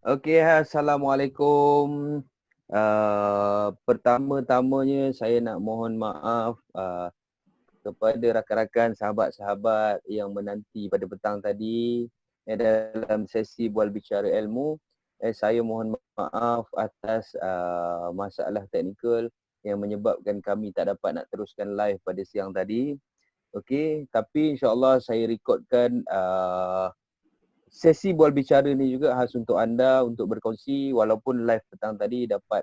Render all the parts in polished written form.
Okey, Assalamualaikum. Pertama-tamanya saya nak mohon maaf kepada rakan-rakan, sahabat-sahabat yang menanti pada petang tadi dalam sesi bual bicara ilmu. Saya mohon maaf atas masalah teknikal yang menyebabkan kami tak dapat nak teruskan live pada siang tadi. Okey, tapi insya-Allah saya rekodkan sesi bual bicara ni juga khas untuk anda untuk berkongsi walaupun live petang tadi dapat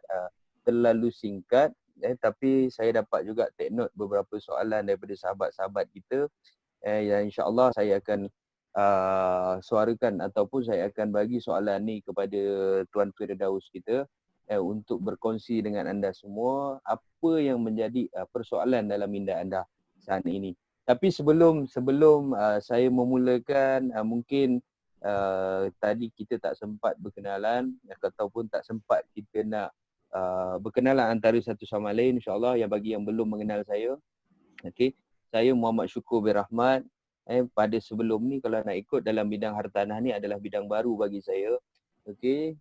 terlalu singkat tapi saya dapat juga take note beberapa soalan daripada sahabat-sahabat kita yang insya-Allah saya akan suarakan ataupun saya akan bagi soalan ni kepada Tuan Firdaus kita untuk berkongsi dengan anda semua apa yang menjadi persoalan dalam minda anda saat ini. Tapi sebelum saya memulakan mungkin tadi kita tak sempat berkenalan ataupun tak sempat kita nak berkenalan antara satu sama lain, insya-Allah yang bagi yang belum mengenal saya. Okey, saya Muhammad Syukur bin Rahmat. Pada sebelum ni kalau nak ikut dalam bidang hartanah ni adalah bidang baru bagi saya. Okey,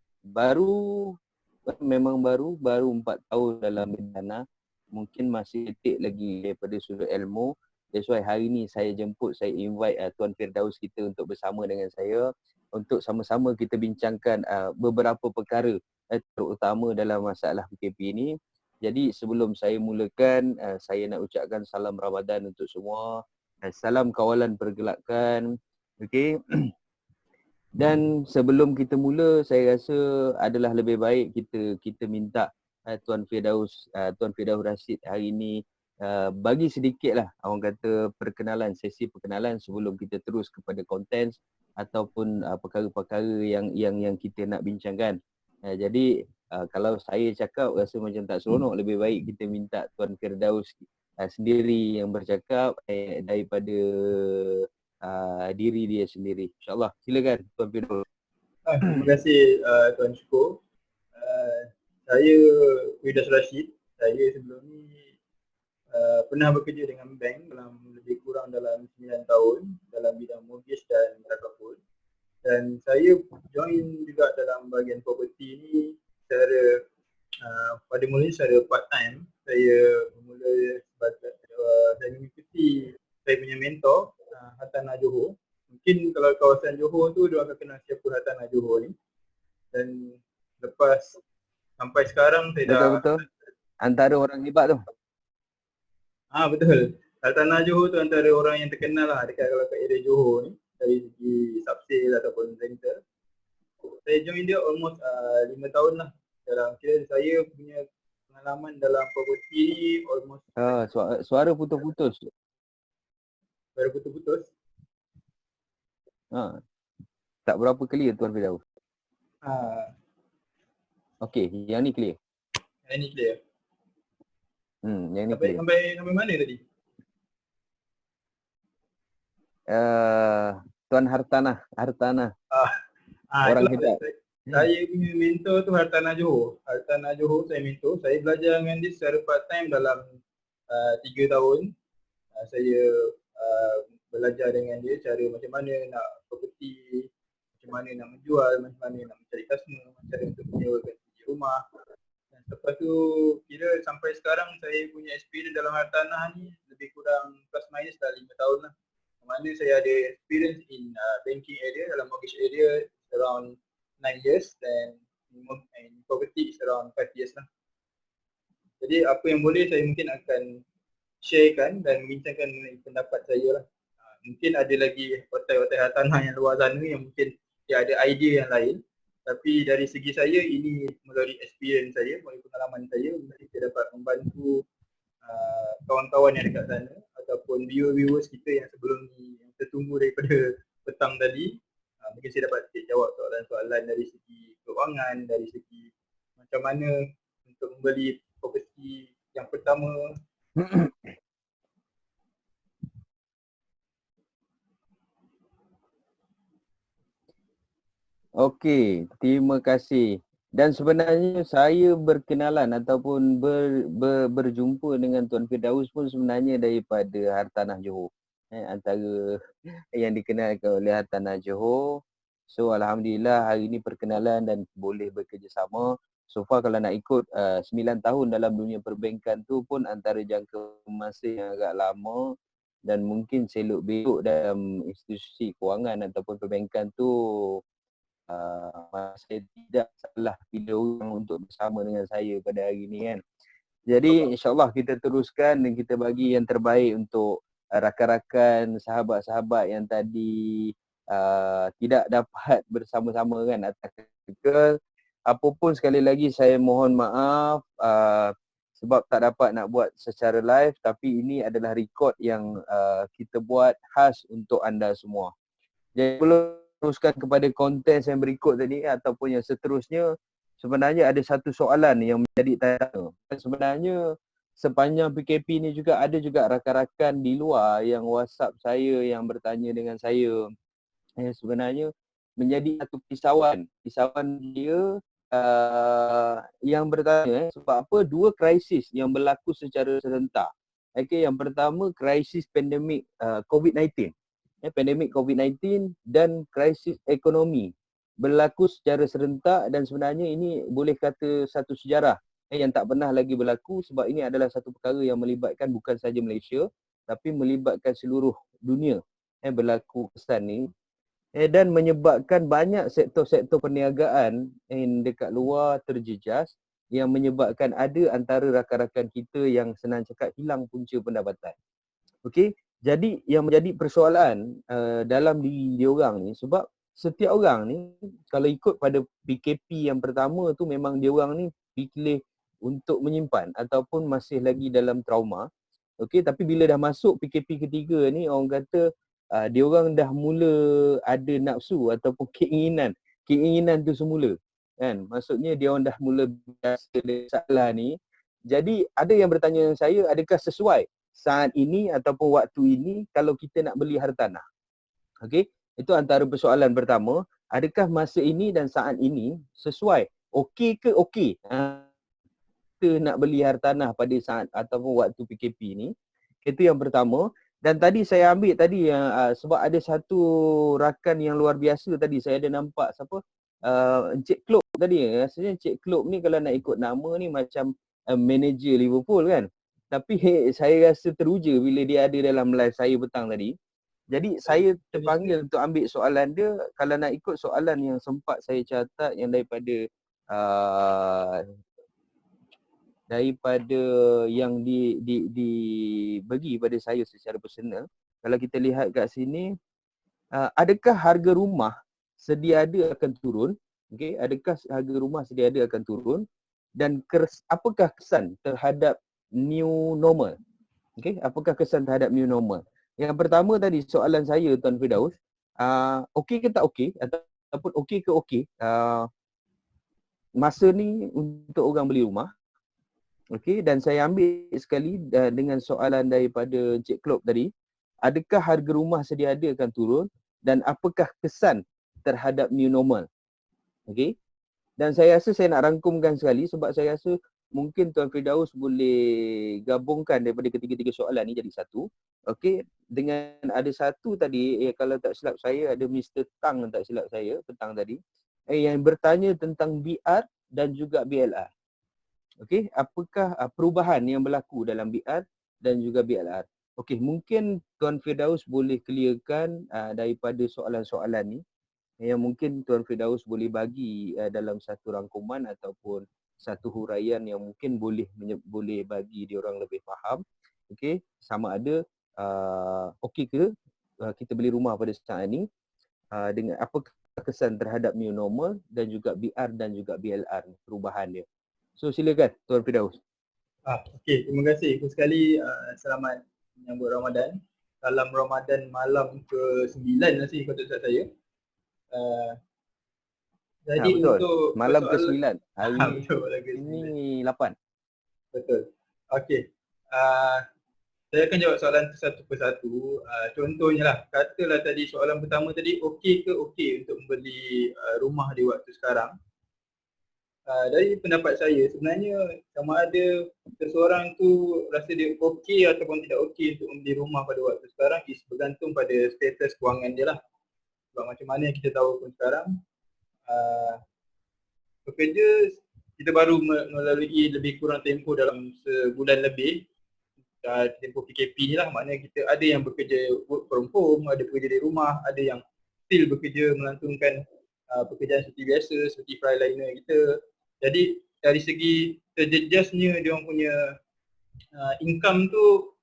memang baru 4 tahun dalam bidang tanah. Mungkin masih detik lagi daripada sudut ilmu. That's why hari ni saya invite Tuan Firdaus kita untuk bersama dengan saya untuk sama-sama kita bincangkan beberapa perkara terutama dalam masalah PKP ini. Jadi sebelum saya mulakan, saya nak ucapkan salam Ramadan untuk semua. Salam kawalan pergelakan. Okey. Dan sebelum kita mula, saya rasa adalah lebih baik kita minta Tuan Firdaus Rashid hari ini bagi sedikitlah orang kata sesi perkenalan sebelum kita terus kepada konten ataupun perkara-perkara yang kita nak bincangkan. Jadi kalau saya cakap rasa macam tak seronok, lebih baik kita minta Tuan Firdaus sendiri yang bercakap daripada diri dia sendiri. InsyaAllah. Silakan Tuan Firdaus. Terima kasih Tuan Syukur. Saya Firdaus Rashid. Saya sebelum ni pernah bekerja dengan bank dalam lebih kurang dalam 9 tahun dalam bidang mortgage dan takaful. Dan saya join juga dalam bahagian property ni secara pada mulanya secara part time. Saya bermula sebagai saya mengikuti saya punya mentor Hartanah Johor. Mungkin kalau kawasan Johor tu dia akan kenal siapa Hartanah Johor ni. Dan lepas sampai sekarang saya betul. Antara orang hebat tu. Betul. Hartanah Johor tu antara orang yang terkenal lah dekat kalau kat area Johor ni dari segi subsale ataupun rental. Saya join dia almost 5 tahun lah. Dalam kira saya punya pengalaman dalam property ni almost suara putus-putus. Suara putus-putus. Tak berapa clear Tuan Firdaus. Okey, yang ni clear. Yang ni clear. Yang ni clear. Sampai mana tadi? Tuan Hartanah. Orang hebat. Saya punya mentor tu Hartanah Johor. Hartanah Johor saya mentor. Saya belajar dengan dia secara part time dalam 3 tahun. Saya belajar dengan dia cara macam mana nak property, macam mana nak menjual, macam mana nak mencari customer, macam mana untuk menyewakan rumah. Dan lepas tu kira sampai sekarang saya punya experience dalam hartanah ni lebih kurang plus minus dah 5 tahun lah. Mana saya ada experience in banking area, dalam mortgage area around 9 years dan in property is around 5 years lah. Jadi apa yang boleh saya mungkin akan sharekan dan bincangkan mengenai pendapat saya lah. Mungkin ada lagi hotel-hotel hartanah yang luar sana yang mungkin dia ada idea yang lain. Tapi dari segi saya, ini melalui experience saya, melalui pengalaman saya, mungkin kita dapat membantu kawan-kawan yang dekat sana ataupun viewers kita yang sebelum ni yang tertunggu daripada petang tadi. Mungkin saya dapat jawab soalan-soalan dari segi keuangan, dari segi macam mana untuk membeli property yang pertama. Okey, terima kasih. Dan sebenarnya saya berkenalan ataupun berjumpa dengan Tuan Firdaus pun sebenarnya daripada Hartanah Johor. Antara yang dikenalkan oleh Hartanah Johor. So alhamdulillah hari ni perkenalan dan boleh bekerjasama. So far kalau nak ikut 9 tahun dalam dunia perbankan tu pun antara jangka masa yang agak lama, dan mungkin selok-belok dalam institusi kewangan ataupun perbankan tu saya tidak salah pilih orang untuk bersama dengan saya pada hari ni kan. Jadi insyaAllah kita teruskan dan kita bagi yang terbaik untuk rakan-rakan, sahabat-sahabat yang tadi tidak dapat bersama-sama kan atas technical. Apapun sekali lagi saya mohon maaf sebab tak dapat nak buat secara live, tapi ini adalah record yang kita buat khas untuk anda semua. Jadi sebelum teruskan kepada konten yang berikut tadi ataupun yang seterusnya, sebenarnya ada satu soalan yang menjadi tanya. Sebenarnya sepanjang PKP ni juga ada juga rakan-rakan di luar yang WhatsApp saya yang bertanya dengan saya. Sebenarnya menjadi satu pisauan dia yang bertanya sebab apa dua krisis yang berlaku secara serentak. Okey, yang pertama krisis pandemik COVID-19. Pandemik COVID-19 dan krisis ekonomi berlaku secara serentak, dan sebenarnya ini boleh kata satu sejarah yang tak pernah lagi berlaku, sebab ini adalah satu perkara yang melibatkan bukan sahaja Malaysia tapi melibatkan seluruh dunia berlaku kesan ni, dan menyebabkan banyak sektor-sektor perniagaan dekat luar terjejas, yang menyebabkan ada antara rakan-rakan kita yang senang cakap hilang punca pendapatan. Okey, jadi yang menjadi persoalan dalam diri diorang ni, sebab setiap orang ni kalau ikut pada PKP yang pertama tu memang diorang ni pilih untuk menyimpan ataupun masih lagi dalam trauma. Okey, tapi bila dah masuk PKP ketiga ni, orang kata diorang dah mula ada nafsu ataupun keinginan tu semula kan. Maksudnya diorang dah mula biasa salah ni. Jadi ada yang bertanya dengan saya, adakah sesuai saat ini ataupun waktu ini kalau kita nak beli hartanah? Okey, itu antara persoalan pertama. Adakah masa ini dan saat ini sesuai? Okey ke okey? Kita nak beli hartanah pada saat ataupun waktu PKP ni. Itu yang pertama. Dan tadi saya ambil tadi sebab ada satu rakan yang luar biasa tadi, saya ada nampak siapa? Encik Klopp tadi. Rasanya Encik Klopp ni kalau nak ikut nama ni macam manager Liverpool kan. Tapi saya rasa teruja bila dia ada dalam live saya petang tadi. Jadi saya terpanggil untuk ambil soalan dia. Kalau nak ikut soalan yang sempat saya catat yang daripada yang dibagi pada saya secara personal. Kalau kita lihat kat sini, adakah harga rumah sedia ada akan turun? Okey, adakah harga rumah sedia ada akan turun? Dan apakah kesan terhadap new normal? Okey, apakah kesan terhadap new normal? Yang pertama tadi soalan saya Tuan Firdaus, okey ke tak okey ataupun okey ke okey masa ni untuk orang beli rumah? Okey, dan saya ambil sekali dengan soalan daripada Encik Klopp tadi, adakah harga rumah sedia ada akan turun dan apakah kesan terhadap new normal? Okey. Dan saya rasa saya nak rangkumkan sekali sebab saya rasa mungkin Tuan Firdaus boleh gabungkan daripada ketiga-tiga soalan ni jadi satu. Okey, dengan ada satu tadi kalau tak silap saya ada Mr. Tang tak silap saya petang tadi yang bertanya tentang BR dan juga BLR. Okey, apakah perubahan yang berlaku dalam BR dan juga BLR? Okey, mungkin Tuan Firdaus boleh clearkan daripada soalan-soalan ni yang mungkin Tuan Firdaus boleh bagi dalam satu rangkuman ataupun satu huraian yang mungkin boleh bagi diorang lebih faham. Okey, sama ada okey ke kita beli rumah pada saat ni dengan apa kesan terhadap new normal dan juga BR dan juga BLR perubahan dia. So silakan Tuan Firdaus. Okey, terima kasih. Sekali selamat menyambut Ramadan. Salam Ramadan malam ke-9 nasi kalau tak saya. Jadi betul. untuk malam ke-9. Hari betul, ini 8. Betul. Okey. Saya akan jawab soalan satu persatu. Contohnya lah, katalah tadi soalan pertama tadi, okey ke okey untuk membeli rumah di waktu sekarang. Dari pendapat saya, sebenarnya sama ada seseorang tu rasa dia okey ataupun tidak okey untuk membeli rumah pada waktu sekarang is bergantung pada status kewangan dia lah. Sebab macam mana yang kita tahu pun sekarang, bekerja kita baru melalui lebih kurang tempoh dalam sebulan lebih tempoh PKP ni lah. Maknanya kita ada yang bekerja work from home, ada bekerja di rumah, ada yang still bekerja melantunkan pekerjaan seperti biasa, seperti frontliner kita. Jadi dari segi terjejasnya dia orang punya income tu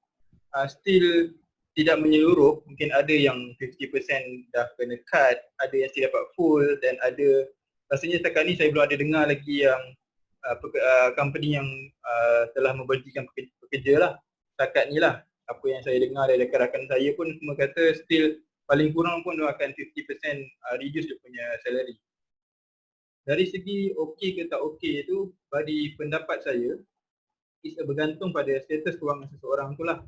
still tidak menyeluruh. Mungkin ada yang 50% dah kena cut, ada yang still dapat full, dan ada, rasanya setakat ni saya belum ada dengar lagi yang company yang telah memberhentikan pekerja lah. Setakat ni lah apa yang saya dengar dari rakan-rakan saya pun semua kata still paling kurang pun dia akan 50% reduce dia punya salary. Dari segi okey ke tak okey tu, bagi pendapat saya, bergantung pada status kewangan seseorang tu lah.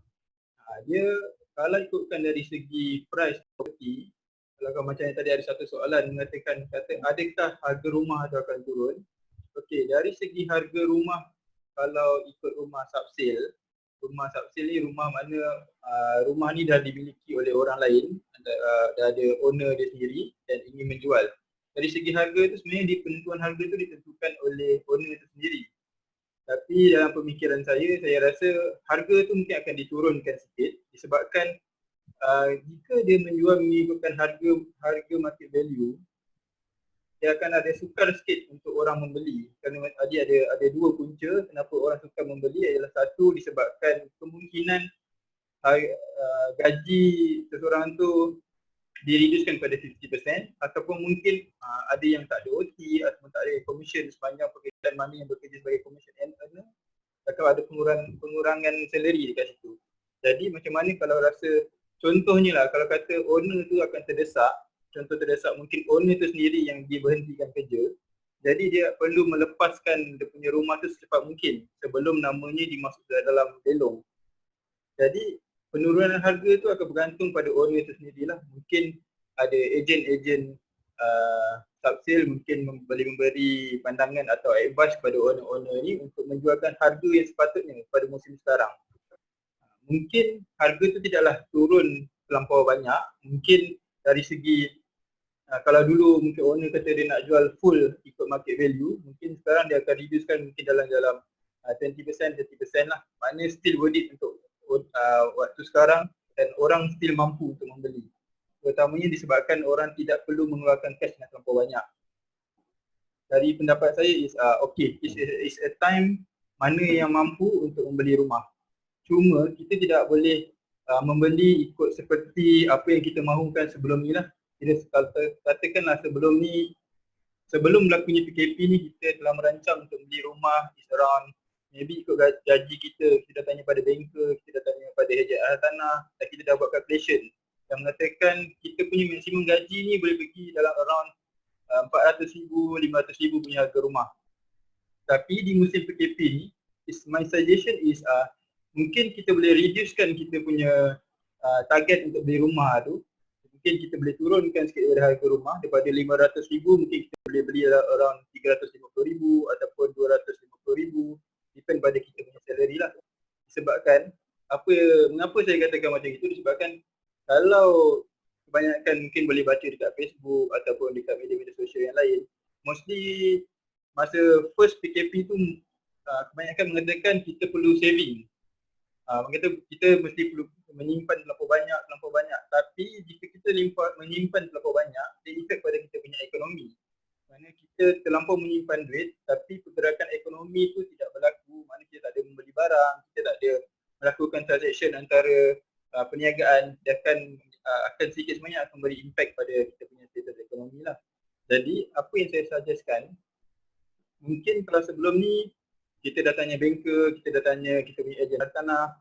Dia kalau ikutkan dari segi price property, kalau macam yang tadi ada satu soalan mengatakan adakah harga rumah tu akan turun. Okey, dari segi harga rumah, kalau ikut rumah subsale ni rumah mana rumah ni dah dimiliki oleh orang lain, dah ada owner dia sendiri dan ingin menjual. Dari segi harga tu sebenarnya penentuan harga tu ditentukan oleh owner itu sendiri. Tapi dalam pemikiran saya rasa harga tu mungkin akan diturunkan sikit disebabkan jika dia menjual mengikutkan harga market value, dia akan ada sukar sikit untuk orang membeli. Kerana tadi ada dua punca kenapa orang sukar membeli, adalah satu disebabkan kemungkinan gaji seseorang tu direducekan kepada 50%, ataupun mungkin ada yang tak ada OT ataupun tak ada commission sepanjang pekerjaan mana yang bekerja sebagai commission earner, atau ada pengurangan salary dekat situ. Jadi macam mana kalau rasa, contohnya lah kalau kata owner tu akan terdesak, contoh terdesak mungkin owner tu sendiri yang diberhentikan kerja, jadi dia perlu melepaskan dia punya rumah tu secepat mungkin sebelum namanya dimasukkan dalam belong. Jadi penurunan harga tu akan bergantung pada owner tu sendirilah. Mungkin ada ejen-ejen subsale mungkin boleh memberi pandangan atau advice kepada owner-owner ni untuk menjualkan harga yang sepatutnya pada musim sekarang. Mungkin harga tu tidaklah turun terlampau banyak. Mungkin dari segi kalau dulu mungkin owner kata dia nak jual full ikut market value, mungkin sekarang dia akan reducekan mungkin dalam 20%, 30% lah. Maknanya still worth it untuk waktu sekarang dan orang still mampu untuk membeli. Terutamanya disebabkan orang tidak perlu mengeluarkan cash yang terlampau banyak. Dari pendapat saya is a time mana yang mampu untuk membeli rumah. Cuma kita tidak boleh membeli ikut seperti apa yang kita mahukan sebelum ni lah. Jadi katakanlah sebelum berlakunya PKP ni kita telah merancang untuk beli rumah is around maybe ikut gaji kita dah tanya pada banker, kita dah tanya pada ejen tanah, dan kita dah buat calculation yang mengatakan kita punya maksimum gaji ni boleh pergi dalam around 400,000, 500,000 punya harga rumah. Tapi di musim PKP ni, my suggestion is mungkin kita boleh reducekan kita punya target untuk beli rumah tu. Mungkin kita boleh turunkan sikit daripada harga rumah, daripada 500,000 mungkin kita boleh beli around 350,000 ataupun 250,000, depend pada kita punya salary lah. Disebabkan mengapa saya katakan macam itu, disebabkan kalau kebanyakan mungkin boleh baca dekat Facebook ataupun dekat media-media sosial yang lain, mostly masa first PKP tu kebanyakan mengatakan kita perlu saving. Kita mesti perlu menyimpan terlampau banyak, tapi jika kita menyimpan terlampau banyak, dia efek pada kita punya ekonomi. Mana kita terlampau menyimpan duit tapi pergerakan ekonomi tu tidak berlaku, maknanya kita tak ada membeli barang, kita tak ada melakukan transaction antara perniagaan, dia akan sikit sebanyak akan beri impact pada kita punya status ekonomi lah. Jadi apa yang saya suggestkan, mungkin kalau sebelum ni kita dah tanya banker, kita dah tanya kita punya ejen tanah,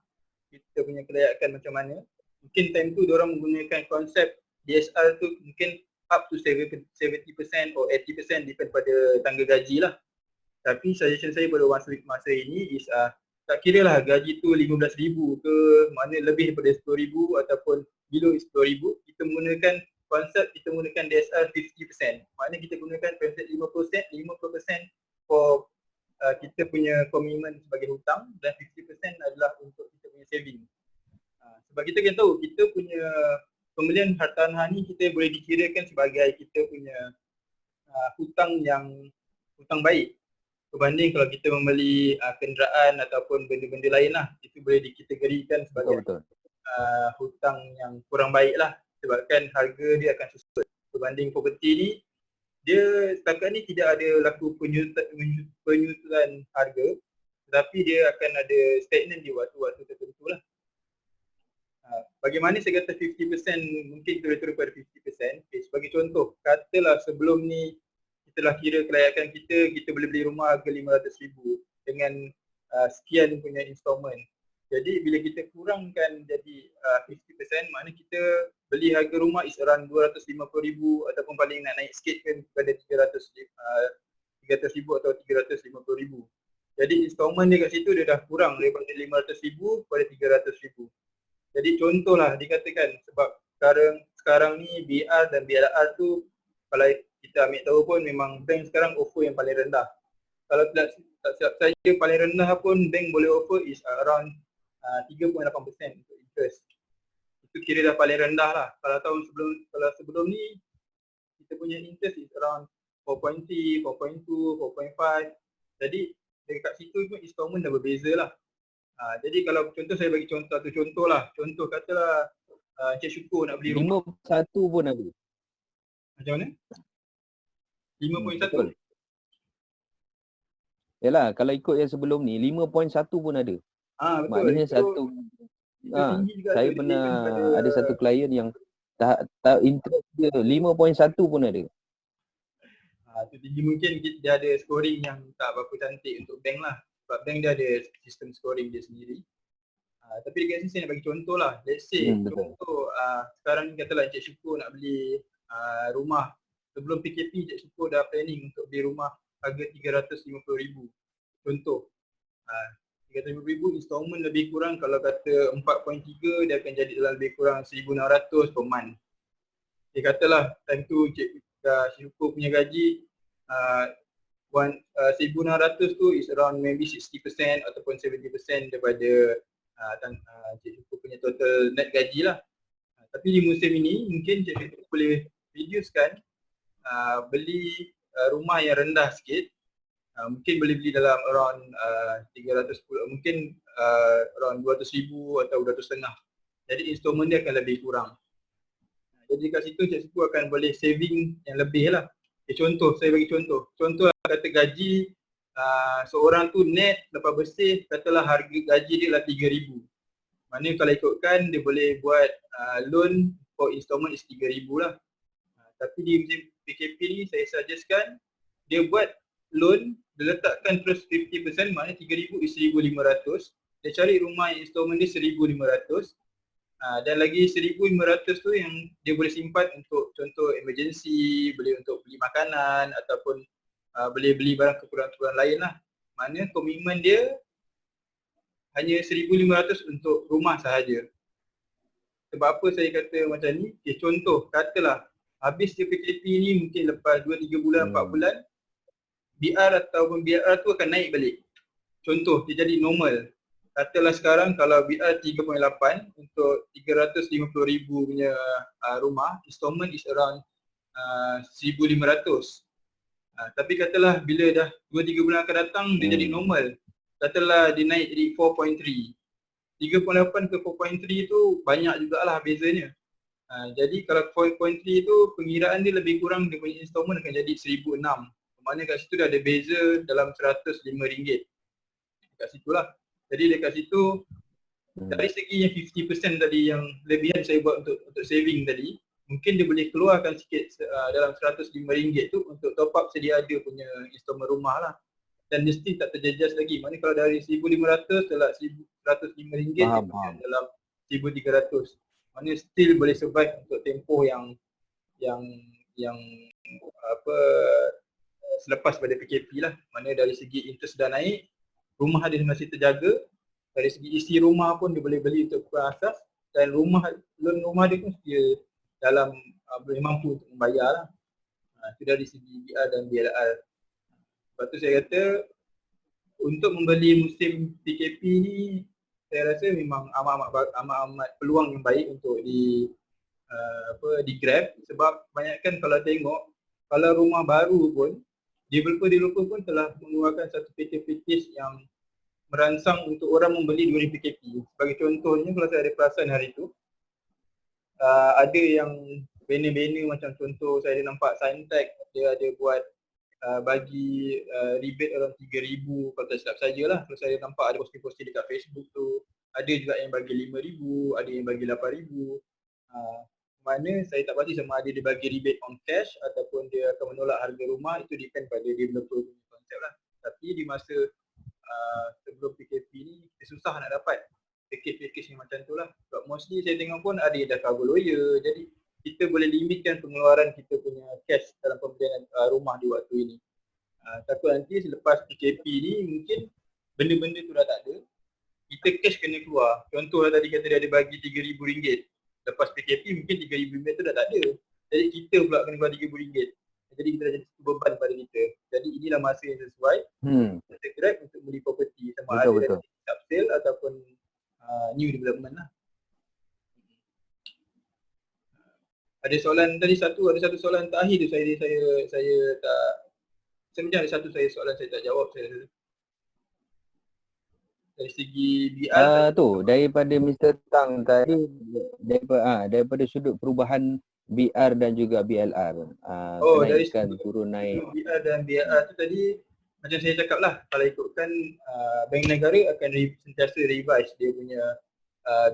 kita punya kelayakan macam mana, mungkin time tu diorang menggunakan konsep DSR tu mungkin up to 70% or 80% depend pada tangga gaji lah. Tapi suggestion saya pada masa ini is tak kira lah gaji tu 15,000 ke, mana lebih daripada 10,000 ataupun below 10,000, kita menggunakan konsep, kita menggunakan DSR 50%. Maknanya kita gunakan konsep 50% for kita punya komitmen sebagai hutang dan 50% adalah untuk kita punya saving. Sebab kita kena tahu kita punya pembelian hartanah ni kita boleh dikirakan sebagai kita punya hutang baik berbanding kalau kita membeli kenderaan ataupun benda-benda lain lah, itu boleh dikategorikan sebagai Betul. hutang yang kurang baik lah, sebabkan harga dia akan susut. Berbanding properti ni, dia setakat ni tidak ada laku penyusutan harga, tetapi dia akan ada stagnan di waktu-waktu tertentu lah. Bagaimana saya kata 50% mungkin turun pada 50%. Okay, sebagai contoh, katalah sebelum ni kita dah kira kelayakan kita boleh beli rumah harga 500,000 dengan sekian punya installment. Jadi bila kita kurangkan jadi 50%, maknanya kita beli harga rumah is around 250,000 ataupun paling naik sikit kan kepada 300,000 atau 350,000. Jadi installment dia kat situ dia dah kurang daripada 500,000 kepada 300,000. Jadi contohlah dikatakan sebab sekarang ni BR dan BLR tu kalau kita ambil tahu pun memang bank sekarang offer yang paling rendah. Kalau tak silap saya paling rendah pun bank boleh offer is around 3.8% untuk interest. Itu kira dah paling rendah lah. Kalau sebelum ni kita punya interest is around 4.3, 4.2, 4.5. Jadi dekat situ pun installment dah berbeza lah. Jadi kalau saya bagi contoh lah. Contoh katalah Encik Syukur nak beli rumah 5.1 pun ada. Macam mana? 5.1? Betul. Yalah, kalau ikut yang sebelum ni 5.1 pun ada. Betul. Maknanya saya pernah ada satu klien yang tak interest dia 5.1 pun ada. Itu tinggi, mungkin dia ada scoring yang tak berapa cantik untuk bank lah. Sebab bank dia ada sistem scoring dia sendiri. Tapi dekat sini saya nak bagi contoh lah. Let's say contoh sekarang ni katalah Encik Syukur nak beli rumah. Sebelum PKP Encik Syukur dah planning untuk beli rumah harga 350,000. Contoh 350,000 installment lebih kurang kalau kata 4.3 dia akan jadi dalam lebih kurang 1,600 per month. Dia katalah time tu Encik Syukur punya gaji 1,600 tu is around maybe 60% ataupun 70% daripada Encik Syukur punya total net gaji lah. Tapi di musim ini mungkin Encik Syukur boleh reducekan beli rumah yang rendah sikit. Mungkin boleh beli dalam around 310, mungkin around 200,000 atau 200,500. Jadi installment dia akan lebih kurang. Jadi kat situ Encik Syukur akan boleh saving yang lebih lah. Saya bagi contoh. Contoh kata gaji seorang tu net lepas bersih, katalah harga gaji dia lah 3,000. Maknanya kalau ikutkan dia boleh buat loan for installment is 3,000 lah. Tapi di musim PKP ni saya suggestkan dia buat loan, dia letakkan terus 50%, maknanya 3,000 is 1,500. Dia cari rumah yang installment dia 1,500. Dan lagi 1,500 tu yang dia boleh simpan untuk contoh emergency, boleh untuk beli makanan ataupun boleh beli barang keperluan lain lah. Maknanya komitmen dia hanya 1,500 untuk rumah sahaja. Sebab apa saya kata macam ni? Contoh katalah habis dia PKP ni mungkin lepas 2-3 bulan, 4 bulan BR ataupun BR tu akan naik balik. Contoh dia jadi normal. Katalah sekarang kalau BR 3.8 untuk 350,000 punya rumah, installment is around 1,500. Tapi katalah bila dah 2-3 bulan akan datang dia jadi normal. Katalah dia naik jadi 4.3. 3.8 ke 4.3 tu banyak jugalah bezanya. Jadi kalau 4.3 tu pengiraan dia lebih kurang dia punya installment akan jadi 1,006. Maknanya kat situ dah ada beza dalam RM105. Kat situlah. Jadi dekat situ dari segi yang 50% tadi yang lebihan saya buat untuk saving tadi, mungkin dia boleh keluarkan sikit dalam RM105 tu untuk top up sedia ada punya installment rumah lah. Dan dia still tak terjejas lagi. Maknanya kalau dari 1,500 telah RM105 dalam 1,300. Maknanya still boleh survive untuk tempoh yang selepas pada PKP lah. Maknanya dari segi interest dah naik, rumah dia masih terjaga. Dari segi isi rumah pun dia boleh beli untuk keperluan asas, dan loan rumah dia pun dia dalam boleh mampu untuk membayar lah. Itu dari segi BR dan BLR. Lepas tu saya kata untuk membeli musim PKP ni saya rasa memang amat peluang yang baik untuk di Grab, sebab kebanyakan kalau tengok kalau rumah baru pun developer pun telah mengeluarkan satu package yang merangsang untuk orang membeli during PKP. Sebagai contohnya, kalau saya ada perasan hari itu, ada yang banner-banner macam contoh saya ada nampak Saintech, dia ada buat bagi rebate around 3,000 kalau tak silap sajalah. Kalau saya nampak ada posting-posting dekat Facebook tu, ada juga yang bagi 5,000, ada yang bagi 8,000. Mana saya tak pasti sama ada dia bagi rebate on cash ataupun dia akan menolak harga rumah, itu depend pada developer punya konsep lah. Tapi di masa sebelum PKP ni kita susah nak dapat package yang macam tu lah. Sebab mostly saya tengok pun ada yang dah cover lawyer, jadi kita boleh limitkan pengeluaran kita punya cash dalam pembelian rumah di waktu ini. Takut nanti selepas PKP ni mungkin benda-benda tu dah tak ada, kita cash kena keluar. Contoh lah tadi kata dia ada bagi RM3,000, lepas PKP mungkin RM3,000 tu dah tak ada, jadi kita pula kena keluar RM3,000. Jadi kita dah jadi beban pada kita. Jadi inilah masa yang sesuai kita Grab untuk beli property, sama ada sale ataupun new development lah. Ada soalan tadi ada satu soalan terakhir tu saya tak, sebenarnya ada satu soalan saya tak jawab. Saya dari segi BR tu daripada Mr. Tang tadi, daripada sudut perubahan BR dan juga BLR, dari kenaikan turun naik BR dan BLR tu tadi macam saya cakap lah, kalau ikutkan Bank Negara akan sentiasa revise dia punya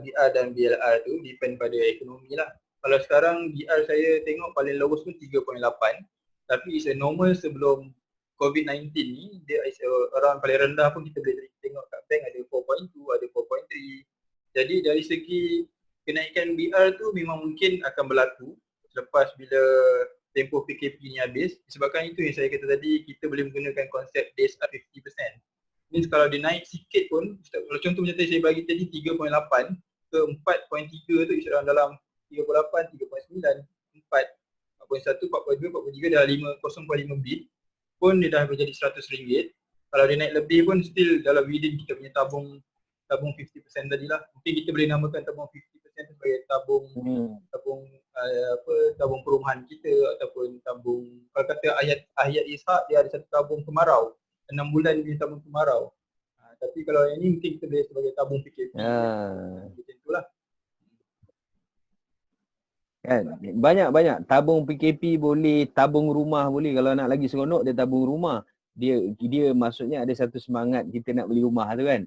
BR dan BLR tu, depend pada ekonomi lah. Kalau sekarang BR saya tengok paling lowest pun 3.8, tapi is a normal sebelum COVID-19 ni, dia is orang paling rendah pun kita boleh tengok kat bank ada 4.2, ada 4.3. Jadi dari segi kenaikan BR tu memang mungkin akan berlaku selepas bila tempoh PKP ni habis. Disebabkan itu yang saya kata tadi, kita boleh menggunakan konsep days up 50%. Means kalau dia naik sikit pun, kalau contoh macam tadi saya bagi tadi 3.8 ke 4.3 tu is dalam 38, 3.9, 4, 4.1, 4.2, 4.3 dah 0.5 bit pun dia dah menjadi RM100. Kalau dia naik lebih pun still dalam within kita punya tabung 50% tadi lah. Mungkin kita boleh namakan tabung 50% tu sebagai tabung tabung perumahan kita, ataupun tabung, kalau kata ayat Ishak dia ada satu tabung kemarau, 6 bulan dia tabung kemarau. Tapi kalau yang ni mungkin kita boleh sebagai tabung PKP. Macam itulah. Kan, banyak tabung PKP boleh, tabung rumah boleh. Kalau nak lagi seronok, dia tabung rumah. Dia maksudnya ada satu semangat kita nak beli rumah tu kan.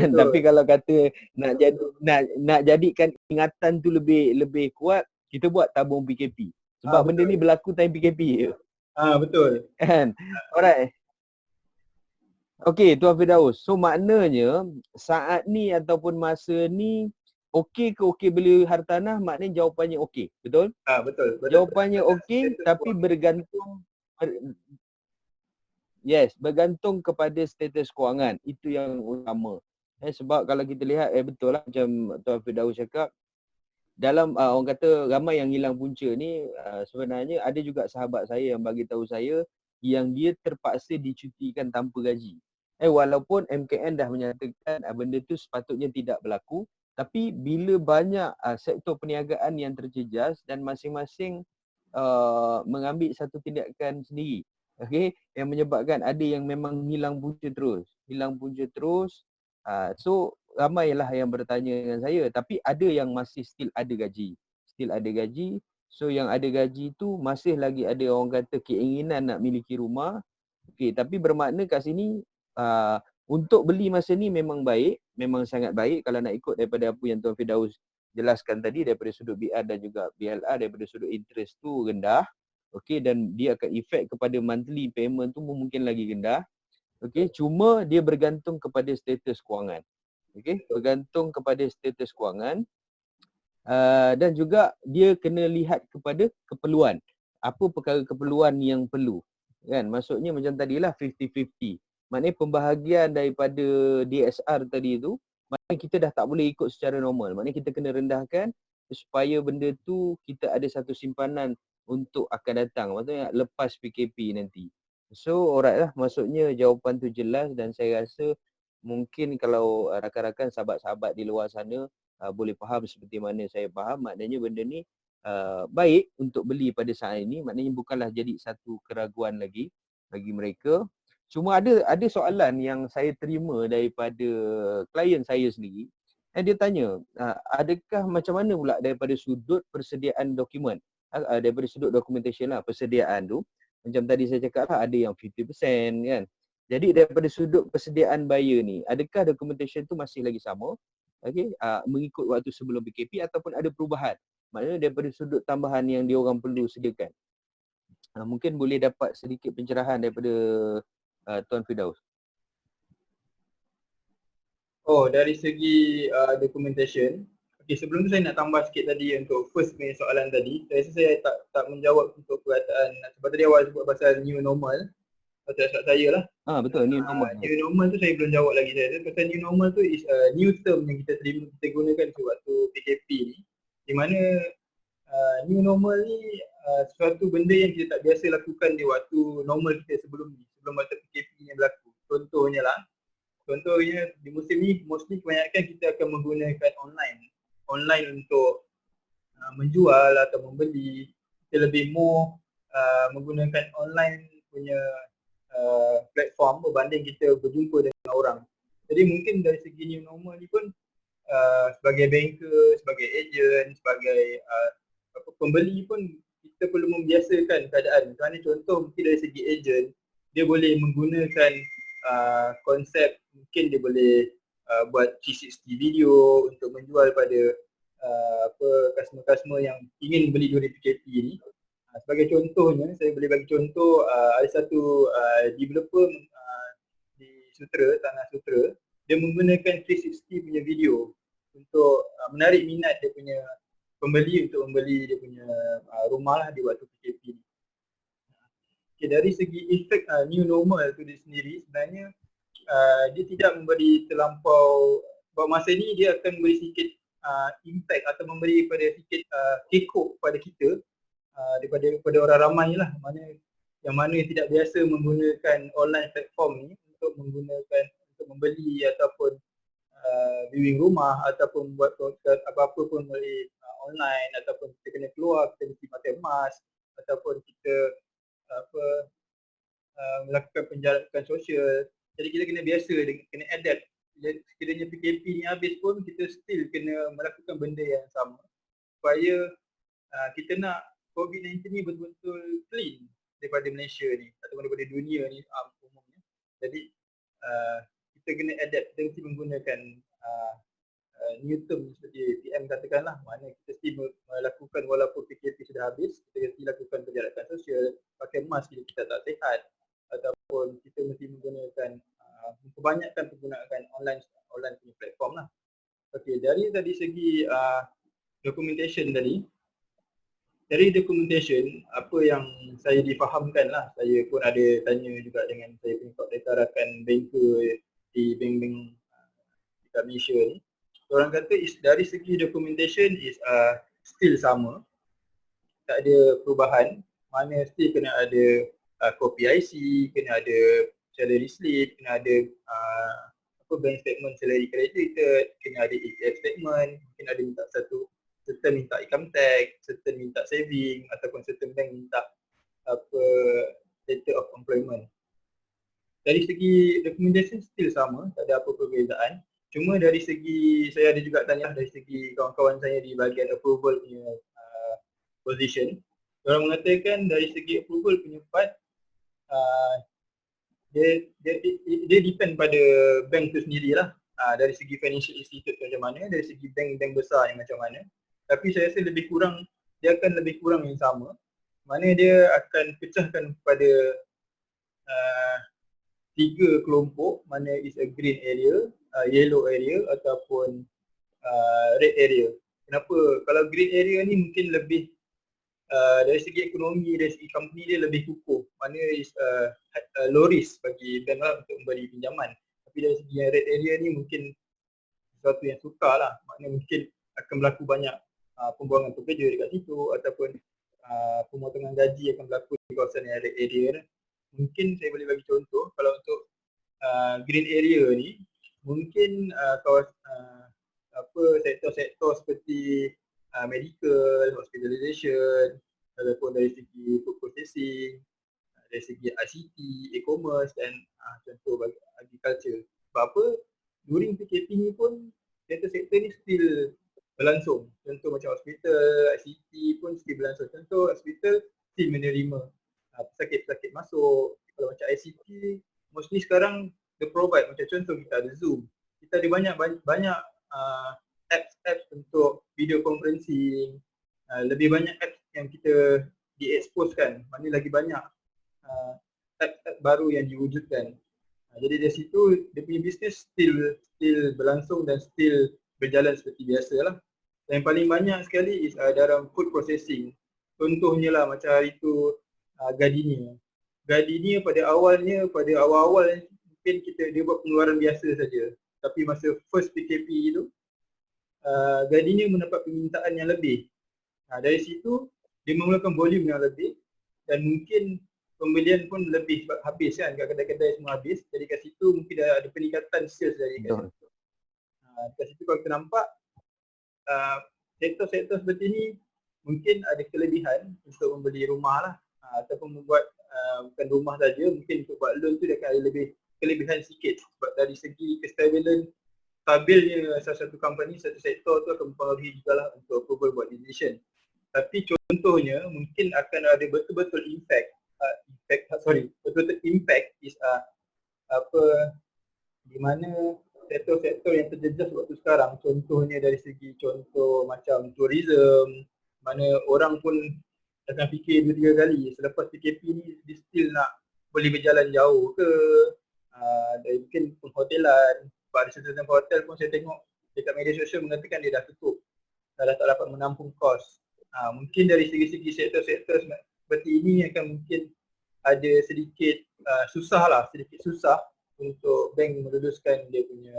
Tapi kalau kata nak jadikan ingatan tu lebih kuat, kita buat tabung PKP. Sebab benda ni berlaku time PKP je. Betul. Kan? Alright. Okey, Tuan Firdaus. So maknanya saat ni ataupun masa ni okey ke okey beli hartanah, maknanya jawapannya okey. Betul? Betul. Jawapannya okey, tapi bergantung bergantung kepada status kewangan. Itu yang utama. Sebab kalau kita lihat betul lah macam Tuan Firdaus cakap, dalam orang kata ramai yang hilang punca ni, sebenarnya ada juga sahabat saya yang bagi tahu saya yang dia terpaksa dicutikan tanpa gaji. Walaupun MKN dah menyatakan benda tu sepatutnya tidak berlaku, tapi bila banyak sektor perniagaan yang terjejas dan masing-masing mengambil satu tindakan sendiri, okey, yang menyebabkan ada yang memang hilang punca terus. So ramailah yang bertanya dengan saya, tapi ada yang masih still ada gaji. So yang ada gaji tu masih lagi ada orang kata keinginan nak miliki rumah. Okey, tapi bermakna kat sini untuk beli masa ni memang baik, memang sangat baik kalau nak ikut daripada apa yang Tuan Firdaus jelaskan tadi, daripada sudut BR dan juga BLR, daripada sudut interest tu rendah. Okey, dan dia akan efek kepada monthly payment tu mungkin lagi rendah. Okey, cuma dia bergantung kepada status kewangan. Okey, bergantung kepada status kewangan. Dan juga dia kena lihat kepada keperluan. Apa perkara keperluan yang perlu. Kan, maksudnya macam tadilah 50-50. Maknanya pembahagian daripada DSR tadi tu, maknanya kita dah tak boleh ikut secara normal. Maknanya kita kena rendahkan supaya benda tu kita ada satu simpanan untuk akan datang. Maksudnya lepas PKP nanti. So alright lah, maksudnya jawapan tu jelas dan saya rasa mungkin kalau rakan-rakan sahabat-sahabat di luar sana boleh faham seperti mana saya faham, maknanya benda ni baik untuk beli pada saat ini, maknanya bukanlah jadi satu keraguan lagi bagi mereka. Cuma ada soalan yang saya terima daripada klien saya sendiri. Dia tanya, adakah macam mana pula daripada sudut persediaan dokumen, daripada sudut documentation lah, persediaan tu. Macam tadi saya cakap lah, ada yang 50% kan. Jadi daripada sudut persediaan buyer ni, adakah documentation tu masih lagi sama? Okay, mengikut waktu sebelum PKP ataupun ada perubahan? Maknanya daripada sudut tambahan yang diorang perlu sediakan. Mungkin boleh dapat sedikit pencerahan daripada Tuan Firdaus. Oh, dari segi documentation. Okay, sebelum tu saya nak tambah sikit tadi untuk first punya soalan tadi. Saya rasa saya tak menjawab untuk perkataan, sebab tadi awal sebut pasal new normal. Pasal saya lah. Betul, new normal. New normal tu saya belum jawab lagi. Saya rasa pasal new normal tu is a new term yang kita gunakan sewaktu PKP ni. Di mana new normal ni sesuatu benda yang kita tak biasa lakukan di waktu normal kita sebelum ni. Sebelum waktu PKP ni berlaku. Contohnya di musim ni mostly kebanyakan kita akan menggunakan online untuk menjual atau membeli. Kita lebih more menggunakan online punya platform berbanding kita berjumpa dengan orang. Jadi mungkin dari segi new normal ni pun sebagai banker, sebagai agent, sebagai pembeli pun kita perlu membiasakan keadaan. Kerana contoh mungkin dari segi agent, dia boleh menggunakan konsep, mungkin dia boleh buat 360 video untuk menjual pada customer-customer yang ingin beli duri PKP ni. Sebagai contohnya, saya boleh bagi contoh, ada satu developer di Tanah Sutera, dia menggunakan 360 punya video untuk menarik minat dia punya pembeli untuk membeli dia punya rumah lah di waktu PKP ni. Okay, dari segi efek new normal tu sendiri, sebenarnya dia tidak memberi terlampau, sebab masa ni dia akan memberi sedikit impact atau memberi pada sedikit kekok pada kita daripada orang ramai lah, yang mana tidak biasa menggunakan online platform ni untuk membeli ataupun viewing rumah ataupun buat apa-apa pun melalui online, ataupun kita kena keluar, kita mesti pakai mask, ataupun kita melakukan penjarakan sosial. Jadi kita kena biasa, kena adapt. Sekiranya PKP ni habis pun kita still kena melakukan benda yang sama supaya kita nak COVID-19 ni betul-betul clean daripada Malaysia ni ataupun daripada dunia ni umumnya. Jadi kita kena adapt, kita mesti menggunakan new term seperti PM katakanlah, mana kita mesti melakukan walaupun PKP sudah habis, kita mesti lakukan penjarakan sosial, pakai mask bila kita tak sihat, ataupun kita mesti menggunakan kebanyakan penggunaan online punya platform lah. Okey, dari segi documentation tadi, dari documentation apa yang saya difahamkan lah, saya pun ada tanya juga dengan saya punya rakan banker di bank-bank dekat Malaysia ni. Orang kata dari segi documentation is still sama, tak ada perubahan. Mana still kena ada copy IC, kena ada salary slip, kena ada bank statement salary credited, kena ada ETF statement, mungkin ada minta certain minta income tax, certain minta saving, ataupun certain bank minta letter of employment. Dari segi documentation still sama, tak ada apa perbezaan. Cuma dari segi, saya ada juga tanya dari segi kawan-kawan saya di bahagian approval punya position. Orang mengatakan dari segi approval punya part, dia depend pada bank tu sendirilah. Dari segi financial institute macam mana, dari segi bank-bank besar yang macam mana. Tapi saya rasa dia akan lebih kurang yang sama. Mana dia akan pecahkan kepada 3 kelompok, mana is a green area, yellow area ataupun red area. Kenapa? Kalau green area ni mungkin lebih dari segi ekonomi, dari segi company dia lebih kukuh. Mana is low risk bagi bank lah untuk memberi pinjaman. Tapi dari segi yang red area ni mungkin sesuatu yang sukar lah. Maknanya mungkin akan berlaku banyak pembuangan pekerja dekat situ, ataupun pemotongan gaji akan berlaku di kawasan yang red area ni. Mungkin saya boleh bagi contoh, kalau untuk green area ni, mungkin sektor-sektor seperti medical, hospitalization, ataupun dari segi food processing, dari segi ICT, e-commerce dan contoh bagi agriculture. Sebab apa? During PKP ni pun sektor-sektor ni still berlangsung. Contoh macam hospital, ICT pun still berlangsung. Contoh hospital still menerima pesakit-pesakit masuk. Kalau macam ICT, mostly sekarang dia provide macam contoh kita ada Zoom. Kita ada banyak apps untuk video conferencing. Lebih banyak apps yang kita diexposekan. Mana lagi banyak apps baru yang diwujudkan. Jadi dari situ dia punya bisnes still berlangsung dan still berjalan seperti biasa lah. Dan yang paling banyak sekali is dalam food processing. Contohnya lah macam hari tu Gardenia. Gardenia pada awal-awal mungkin dia buat pengeluaran biasa saja. Tapi masa first PKP itu Gardenia mendapat permintaan yang lebih. Dari situ dia memulakan volume yang lebih dan mungkin pembelian pun lebih sebab habis kan, kat kedai-kedai semua habis. Jadi kat situ mungkin ada peningkatan sales dari kat situ. Kat situ kalau kita nampak sektor-sektor seperti ni mungkin ada kelebihan untuk membeli rumah lah ataupun membuat bukan rumah saja, mungkin untuk buat loan tu dia akan ada kelebihan sikit sebab dari segi stabilnya salah satu company, satu sektor tu akan mempengaruhi juga lah untuk approval buat decision. Tapi contohnya mungkin akan ada betul-betul impact is di mana sektor-sektor yang terjejas waktu sekarang, contohnya dari segi contoh macam tourism, mana orang pun akan fikir 2-3 kali selepas PKP ni dia still nak boleh berjalan jauh ke, dari mungkin penghotelan. Sebab ada certain hotel pun saya tengok dekat media sosial mengatakan dia dah tutup, dah tak dapat menampung kos. Mungkin dari segi-segi sektor-sektor seperti ini akan mungkin ada sedikit susah untuk bank meluluskan dia punya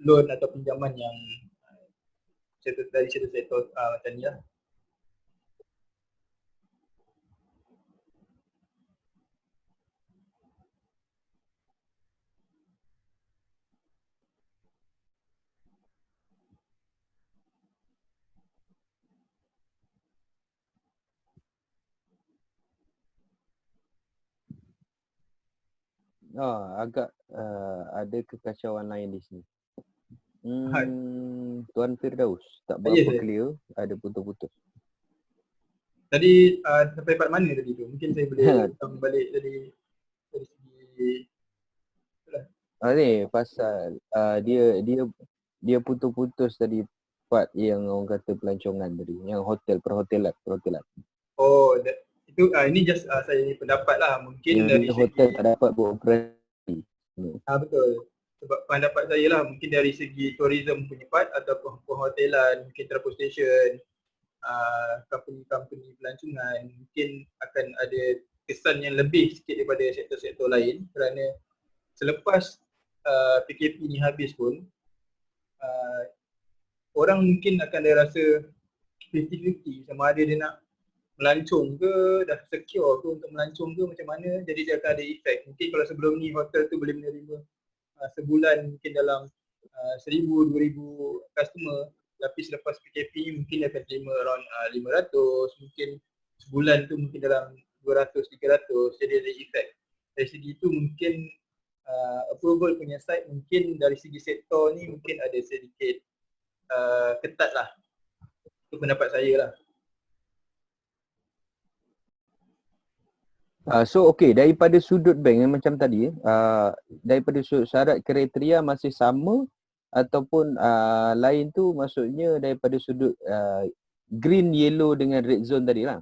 loan atau pinjaman yang dari sektor macam ni lah. Agak ada kekacauan lain di sini. Tuan Firdaus, tak berapa clear, ada putus-putus. Tadi sampai part mana tadi tu? Mungkin saya boleh ulang balik dari segi ni pasal dia putus-putus tadi part yang orang kata pelancongan tadi, yang perhotelan. Oh, itu ini just saya ni pendapat lah, mungkin dari hotel tak dapat beroperasi. Betul. Sebab pendapat saya lah, mungkin dari segi tourism punya part ataupun perhotelan, mungkin transportation, company pelancongan mungkin akan ada kesan yang lebih sikit daripada sektor-sektor lain kerana selepas PKP ni habis pun orang mungkin akan ada rasa 50-50 sama ada dia nak melancong ke, dah secure ke untuk melancong ke macam mana. Jadi dia akan ada efek. Mungkin kalau sebelum ni hotel tu boleh menerima sebulan mungkin dalam 1,000-2,000 customer, tapi selepas PKP ni mungkin dia akan terima around 500, mungkin sebulan tu mungkin dalam 200-300. Jadi ada efek. Dari segi tu mungkin approval punya side mungkin dari segi sektor ni mungkin ada sedikit ketat lah. Itu pendapat saya lah. So daripada sudut bank macam tadi, daripada sudut syarat kriteria masih sama ataupun lain tu, maksudnya daripada sudut green, yellow dengan red zone tadi lah.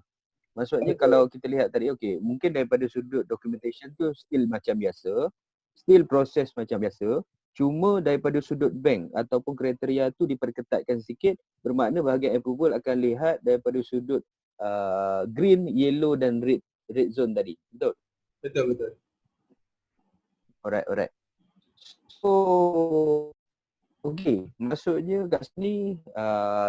Maksudnya kalau kita lihat tadi, mungkin daripada sudut documentation tu still macam biasa, still proses macam biasa, cuma daripada sudut bank ataupun kriteria tu diperketatkan sikit, bermakna bahagian approval akan lihat daripada sudut green, yellow dan red zone tadi. Betul? Betul. Alright. So, maksudnya kat sini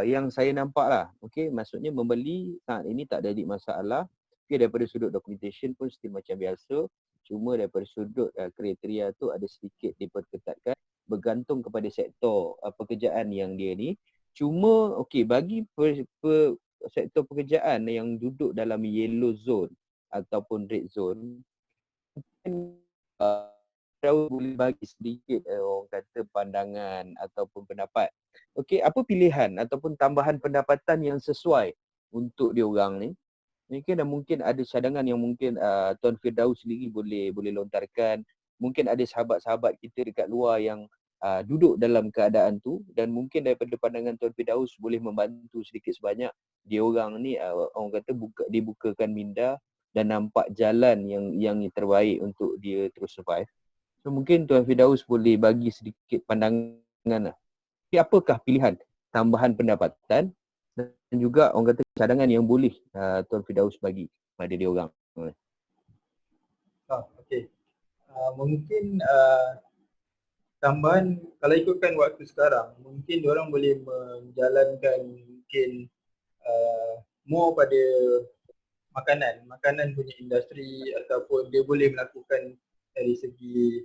yang saya nampak lah, maksudnya membeli saat ini tak ada masalah. Daripada sudut documentation pun still macam biasa, cuma daripada sudut kriteria tu ada sedikit diperketatkan bergantung kepada sektor pekerjaan yang dia ni. Cuma okey, bagi sektor pekerjaan yang duduk dalam yellow zone ataupun red zone, mungkin boleh bagi sedikit orang kata pandangan ataupun pendapat. Okey, apa pilihan ataupun tambahan pendapatan yang sesuai untuk diorang ni? Mungkin ada cadangan yang mungkin Tuan Firdaus sendiri boleh lontarkan. Mungkin ada sahabat-sahabat kita dekat luar yang duduk dalam keadaan tu, dan mungkin daripada pandangan Tuan Firdaus boleh membantu sedikit sebanyak diorang ni orang kata dibukakan minda dan nampak jalan yang terbaik untuk dia terus survive. So mungkin Tuan Firdaus boleh bagi sedikit pandangan lah. Apakah pilihan tambahan pendapatan dan juga orang kata cadangan yang boleh Tuan Firdaus bagi pada dia orang. Okey. Mungkin tambahan kalau ikutkan waktu sekarang, mungkin diorang boleh menjalankan mungkin more pada makanan punya industri, ataupun dia boleh melakukan dari segi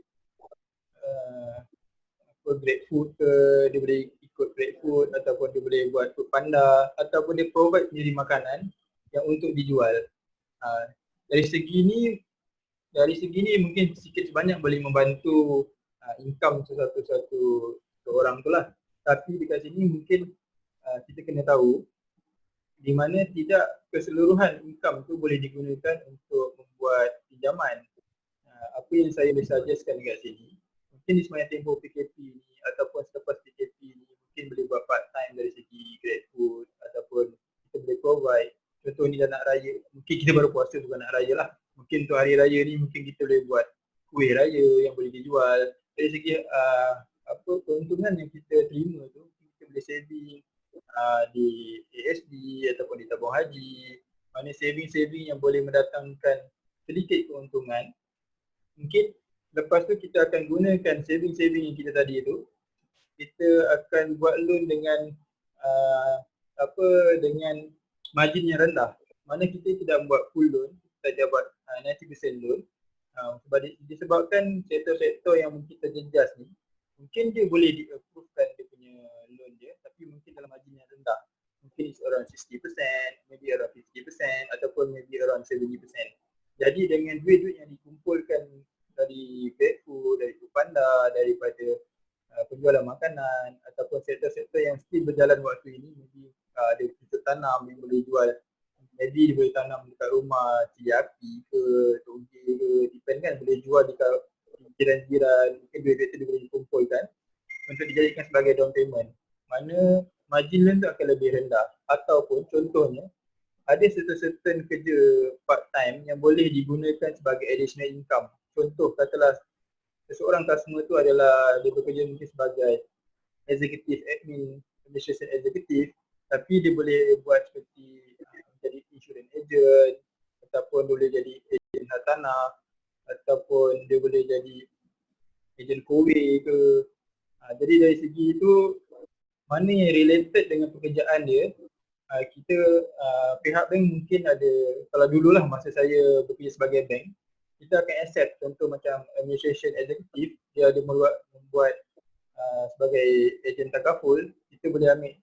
Grab Food ke, dia boleh ikut Grab Food, ataupun dia boleh buat Food Panda, ataupun dia provide sendiri makanan yang untuk dijual. Dari segi ni mungkin sedikit sebanyak boleh membantu income satu orang tu lah. Tapi dekat sini mungkin kita kena tahu di mana tidak keseluruhan income tu boleh digunakan untuk membuat pinjaman. Apa yang saya boleh suggestkan dekat sini, mungkin di sepanjang tempoh PKP ni ataupun selepas PKP ni, mungkin boleh buat part time dari segi Grab Food, ataupun kita boleh provide, contoh ni dah nak raya, mungkin kita baru puasa bukan nak raya lah, mungkin untuk hari raya ni mungkin kita boleh buat kuih raya yang boleh dijual. Dari segi keuntungan yang kita terima tu, kita boleh saving di ASD ataupun di tabung haji, mana saving yang boleh mendatangkan sedikit keuntungan. Mungkin lepas tu kita akan gunakan saving yang kita tadi tu, kita akan buat loan dengan dengan margin yang rendah. Mana kita tidak buat full loan, kita buat 90% loan. Disebabkan sektor-sektor yang mungkin terjejas ni, mungkin dia boleh di-approvekan dia punya loan dia, tapi mungkin dalam margin yang rendah. Mungkin it's around 60%, maybe around 50%, ataupun maybe around 70%. Jadi dengan duit-duit yang dikumpulkan dari Grab Food, dari Food Panda, daripada penjualan makanan, ataupun sektor-sektor yang still berjalan waktu ini, maybe ada kita tanam yang boleh jual, maybe dia boleh tanam dekat rumah cili api ke, toge ke, depend kan, boleh jual dekat jiran-jiran, mungkin duit-duit tu dia boleh dikumpulkan untuk dijadikan sebagai down payment, mana margin loan tu akan lebih rendah. Ataupun contohnya, ada certain kerja part time yang boleh digunakan sebagai additional income. Contoh katalah seseorang customer tu adalah dia bekerja mungkin sebagai executive admin, administration executive, tapi dia boleh buat seperti jadi insurance agent, ataupun boleh jadi ejen hartanah, ataupun dia boleh jadi ejen kowe ke. Jadi dari segi itu, mana yang related dengan pekerjaan dia, kita pihak bank mungkin ada, kalau dululah masa saya bekerja sebagai bank, kita akan accept contoh macam administration executive, dia ada membuat sebagai ejen takaful, kita boleh ambil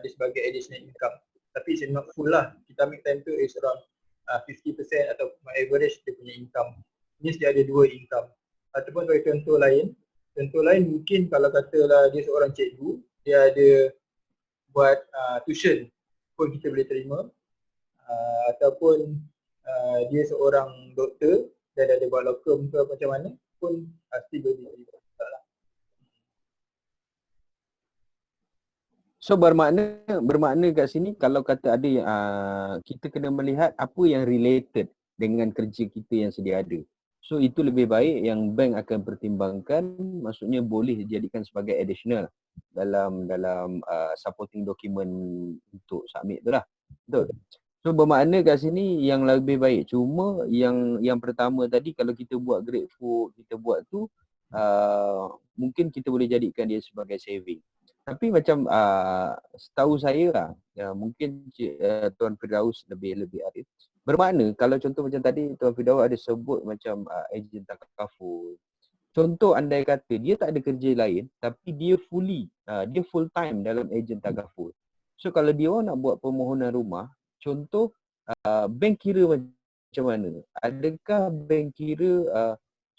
dia sebagai additional income. Tapi it's not full lah, kita ambil time tu is around 50% atau average dia punya income. Ini dia ada dua income. Ataupun bagi contoh lain mungkin kalau katalah dia seorang cikgu, dia ada buat tuition pun kita boleh terima, ataupun dia seorang doktor dan ada buat locum ke macam mana pun pasti boleh diterima. So bermakna kat sini kalau kata ada kita kena melihat apa yang related dengan kerja kita yang sedia ada. So itu lebih baik yang bank akan pertimbangkan, maksudnya boleh dijadikan sebagai additional dalam supporting document untuk submit tu lah. Betul. So bermakna kat sini yang lebih baik. Cuma yang pertama tadi, kalau kita buat Grab Food, kita buat tu mungkin kita boleh jadikan dia sebagai saving. Tapi macam setahu saya lah, mungkin Tuan Firdaus lebih arif. Bermakna kalau contoh macam tadi Tuan Firdaus ada sebut macam ejen takaful. contoh andai kata dia tak ada kerja lain tapi dia full time dalam ejen takaful. So kalau dia orang nak buat permohonan rumah, contoh bank kira macam mana? Adakah bank kira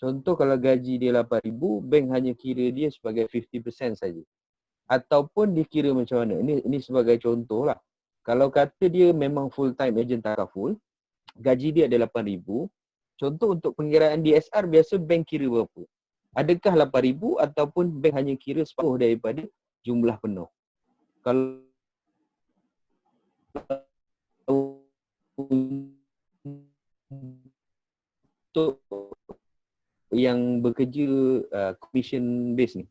contoh kalau gaji dia 8,000, bank hanya kira dia sebagai 50% saja. Ataupun dia kira macam mana? Ini sebagai contoh lah. Kalau kata dia memang full time ejen takaful, gaji dia ada 8,000, contoh untuk pengiraan DSR biasa bank kira berapa? Adakah 8,000 ataupun bank hanya kira separuh daripada jumlah penuh? Kalau untuk yang bekerja commission base ni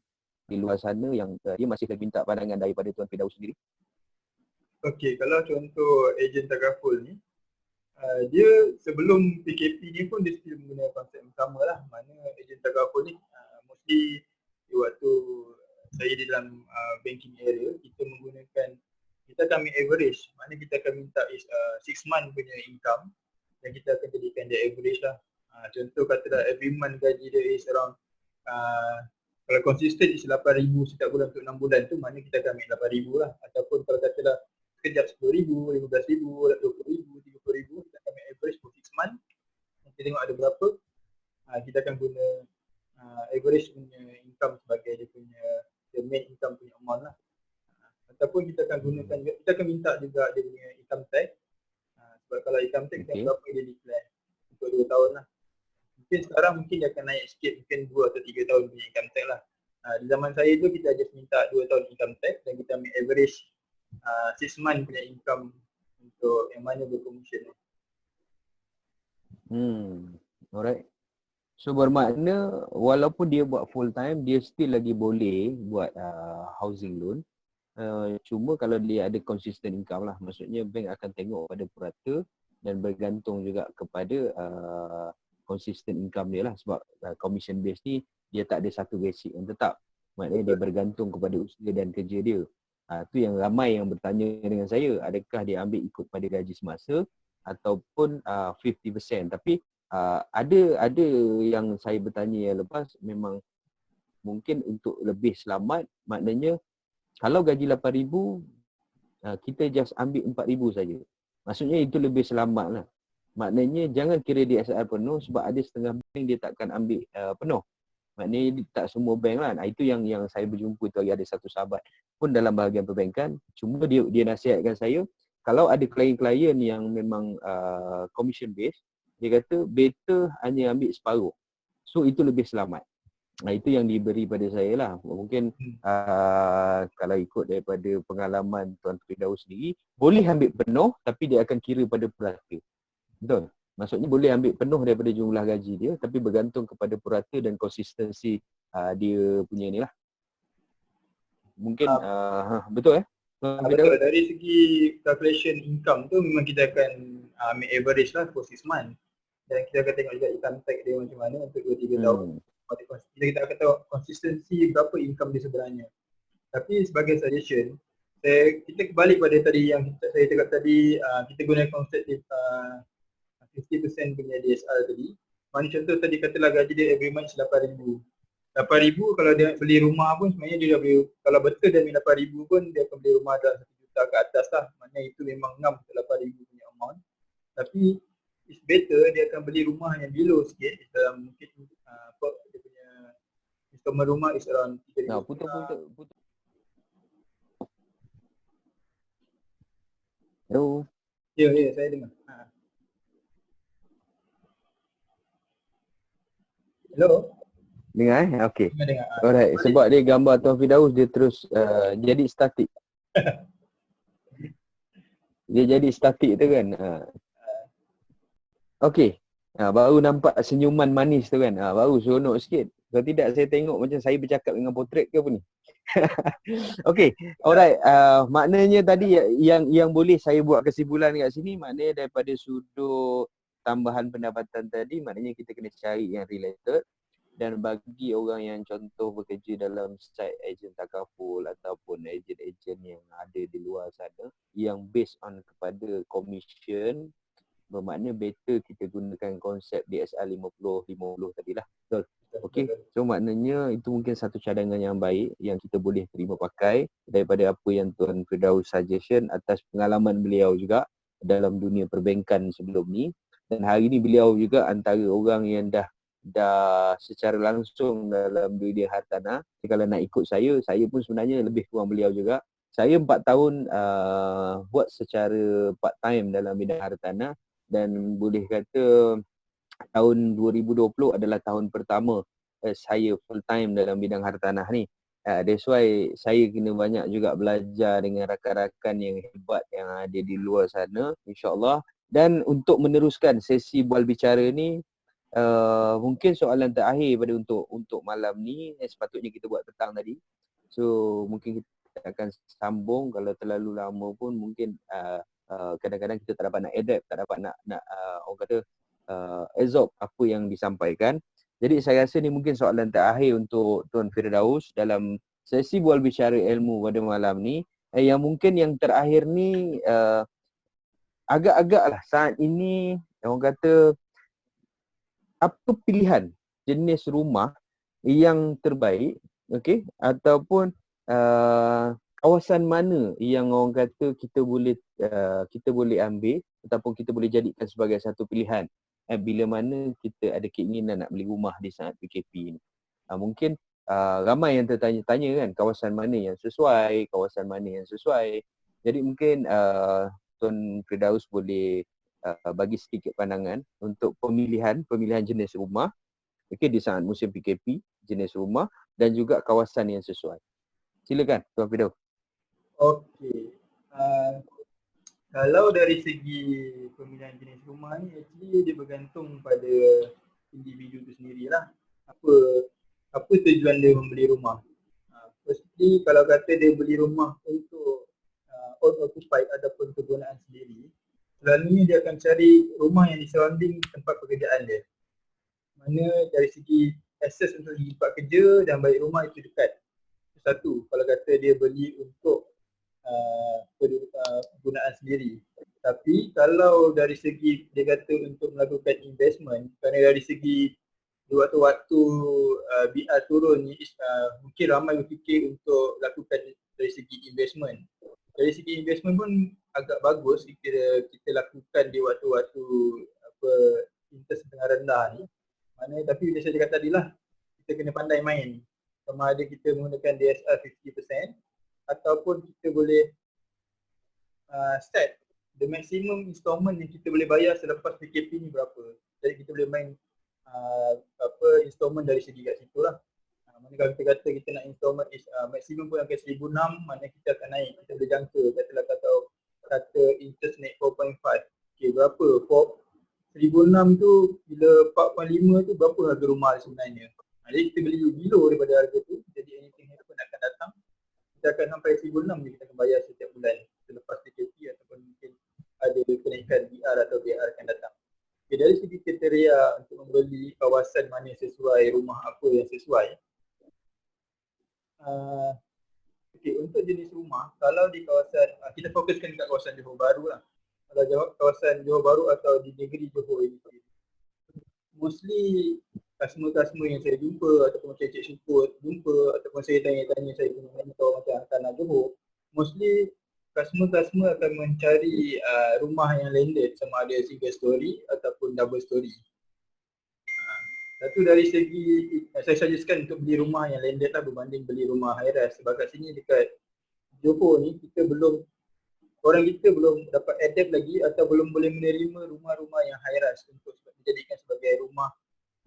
di luar sana yang dia masih lagi minta pandangan daripada Tuan Firdaus sendiri. Okey, kalau contoh ejen takaful ni, dia sebelum PKP ni pun dia still menggunakan konsep yang sama lah. Mana ejen takaful ni mostly di waktu saya di dalam banking area, kita akan ambil average. Mana kita akan minta is 6 month punya income dan kita akan jadikan dia average lah. Contoh katalah every month gaji dia is around kalau konsisten is 8,000 setiap bulan untuk 6 bulan tu, mana kita akan ambil 8,000 lah. Ataupun kalau katalah sekejap 10,000, 15,000, 20,000, 30,000, kita akan ambil average for 6 month. Kita tengok ada berapa, kita akan guna average punya income sebagai dia punya the main income punya amount lah. Ataupun kita akan gunakan, kita akan minta juga dia punya income tax. Sebab kalau income tax dan berapa dia declare untuk 2 tahun lah. Mungkin sekarang mungkin dia akan naik sikit, mungkin 2 atau 3 tahun punya income tax lah. Di zaman saya tu kita just minta 2 tahun income tax dan kita ambil average 6 month punya income untuk yang mana berkomisen. Alright. So bermakna walaupun dia buat full time, dia still lagi boleh buat housing loan. Cuma kalau dia ada consistent income lah, maksudnya bank akan tengok pada purata dan bergantung juga kepada consistent income dia lah. Sebab commission base ni dia tak ada satu basic yang tetap. Maknanya dia bergantung kepada usaha dan kerja dia. Tu yang ramai yang bertanya dengan saya, adakah dia ambil ikut pada gaji semasa ataupun 50%. Tapi ada yang saya bertanya yang lepas, memang mungkin untuk lebih selamat, maknanya kalau gaji 8,000, kita just ambil 4,000 saja. Maksudnya itu lebih selamat lah. Maknanya jangan kira DSR penuh, sebab ada setengah bank dia takkan ambil penuh. Maknanya tak semua bank lah. Itu yang saya berjumpa tu, ada satu sahabat pun dalam bahagian perbankan. Cuma dia nasihatkan saya, kalau ada klien-klien yang memang commission based, dia kata better hanya ambil separuh. So itu lebih selamat. Itu yang diberi pada saya lah. Mungkin kalau ikut daripada pengalaman Tuan Firdaus sendiri, boleh ambil penuh tapi dia akan kira pada purata. Betul? Maksudnya boleh ambil penuh daripada jumlah gaji dia, tapi bergantung kepada purata dan konsistensi dia punya ni lah. Mungkin betul betul, dari segi calculation income tu memang kita akan ambil average lah for 6 month. Dan kita akan tengok juga income tax dia macam mana untuk 2-3 tahun. Kita akan tahu konsistensi berapa income dia sebenarnya. Tapi sebagai suggestion, kita kembali pada tadi yang saya cakap tadi, kita guna konsep 50% punya DSR tadi. Mana contoh tadi katalah gaji dia every month 8,000. 8,000 kalau dia beli rumah pun sebenarnya dia dah beli, kalau betul dia ambil 8,000 pun dia akan beli rumah dah 1 juta ke atas lah. Maknanya itu memang ngam 8,000 punya amount. Tapi it's better dia akan beli rumah yang below sikit, dalam mungkin dia punya installment rumah is around 3,000. Putus. Hello. Ya, saya dengar. Hello. Dengar Okey. Dengar. Alright, sebab dia gambar Tuan Firdaus dia terus jadi statik. Dia jadi statik tu kan. Okey. Baru nampak senyuman manis tu kan. Baru seronok sikit. Kalau tidak saya tengok macam saya bercakap dengan potret ke apa ni. Okey. Alright, maknanya tadi yang boleh saya buat kesimpulan kat sini, maknanya daripada sudut tambahan pendapatan tadi, maknanya kita kena cari yang related. Dan bagi orang yang contoh bekerja dalam site ejen takaful ataupun ejen-ejen yang ada di luar sana yang based on kepada commission, bermakna better kita gunakan konsep DSR 50-50 tadilah. Betul? Okey, so maknanya itu mungkin satu cadangan yang baik yang kita boleh terima pakai daripada apa yang Tuan Firdaus suggestion atas pengalaman beliau juga dalam dunia perbankan sebelum ni. Dan hari ni beliau juga antara orang yang dah secara langsung dalam dunia hartanah. Jadi kalau nak ikut saya pun sebenarnya lebih kurang beliau juga. Saya 4 tahun buat secara part time dalam bidang hartanah dan boleh kata tahun 2020 adalah tahun pertama saya full time dalam bidang hartanah ni. That's why saya kena banyak juga belajar dengan rakan-rakan yang hebat yang ada di luar sana, insya-Allah. Dan untuk meneruskan sesi bual bicara ni, mungkin soalan terakhir pada untuk malam ni yang sepatutnya kita buat petang tadi. So mungkin kita akan sambung, kalau terlalu lama pun mungkin kadang-kadang kita tak dapat nak adapt, tak dapat nak orang kata absorb apa yang disampaikan. Jadi saya rasa ni mungkin soalan terakhir untuk Tuan Firdaus dalam sesi bual bicara ilmu pada malam ni. Yang mungkin yang terakhir ni agak-agak lah saat ini orang kata apa pilihan jenis rumah yang terbaik, okey, ataupun kawasan mana yang orang kata kita boleh ambil ataupun kita boleh jadikan sebagai satu pilihan bila mana kita ada keinginan nak beli rumah di saat PKP ni. Mungkin ramai yang tertanya-tanya kan kawasan mana yang sesuai, kawasan mana yang sesuai. Jadi mungkin Tuan Firdaus boleh bagi sedikit pandangan untuk pemilihan jenis rumah, okey, di saat musim PKP, jenis rumah dan juga kawasan yang sesuai. Silakan Tuan Firdaus. Okey. Kalau dari segi pemilihan jenis rumah ni, actually dia bergantung pada individu tu sendirilah. Apa tujuan dia membeli rumah. Firstly, kalau kata dia beli rumah untuk own occupied ataupun kegunaan sendiri, selalunya dia akan cari rumah yang di surrounding tempat pekerjaan dia. Mana dari segi akses untuk pergi tempat kerja dan balik rumah itu dekat. Satu, kalau kata dia beli untuk penggunaan sendiri. Tapi kalau dari segi dia kata untuk melakukan investment, kerana dari segi di waktu-waktu BR turun ni mungkin ramai berfikir untuk lakukan dari segi investment. Dari segi investment pun agak bagus kita lakukan di waktu-waktu interest tengah rendah ni. Tapi bila saya cakap tadi lah, kita kena pandai main. Sama ada kita menggunakan DSR 50% ataupun kita boleh set the maximum installment yang kita boleh bayar selepas PKP ni berapa. Jadi kita boleh main installment dari segi kat situ lah. Mana kalau kita kata kita nak installment maksimum pun akan 1,600, mana kita akan naik, kita boleh jangka katalah kata interest naik 4.5. Okay, berapa? 1,600 tu bila 4.5 tu berapa harga rumah sebenarnya. Jadi kita beli below daripada harga tu, jadi anything happen akan datang, kita akan sampai 1,600 je kita akan bayar setiap bulan selepas PKP ataupun mungkin ada kenaikan BR atau BR akan datang. Okay, dari segi kriteria untuk membeli kawasan mana yang sesuai, rumah apa yang sesuai. Untuk jenis rumah, kalau di kawasan, kita fokuskan dekat kawasan Johor Bahru lah. Kalau kawasan Johor Bahru atau di negeri Johor ini, mostly customer yang saya jumpa ataupun Cik Syukur jumpa ataupun saya tanya-tanya saya punya mentor macam Tanah Johor, mostly customer akan mencari rumah yang landed, sama ada single story ataupun double story. Satu dari segi saya suggestkan untuk beli rumah yang landed lah berbanding beli rumah high rise, sebab kat sini dekat Johor ni orang kita belum dapat adapt lagi atau belum boleh menerima rumah-rumah yang high rise untuk dijadikan sebagai rumah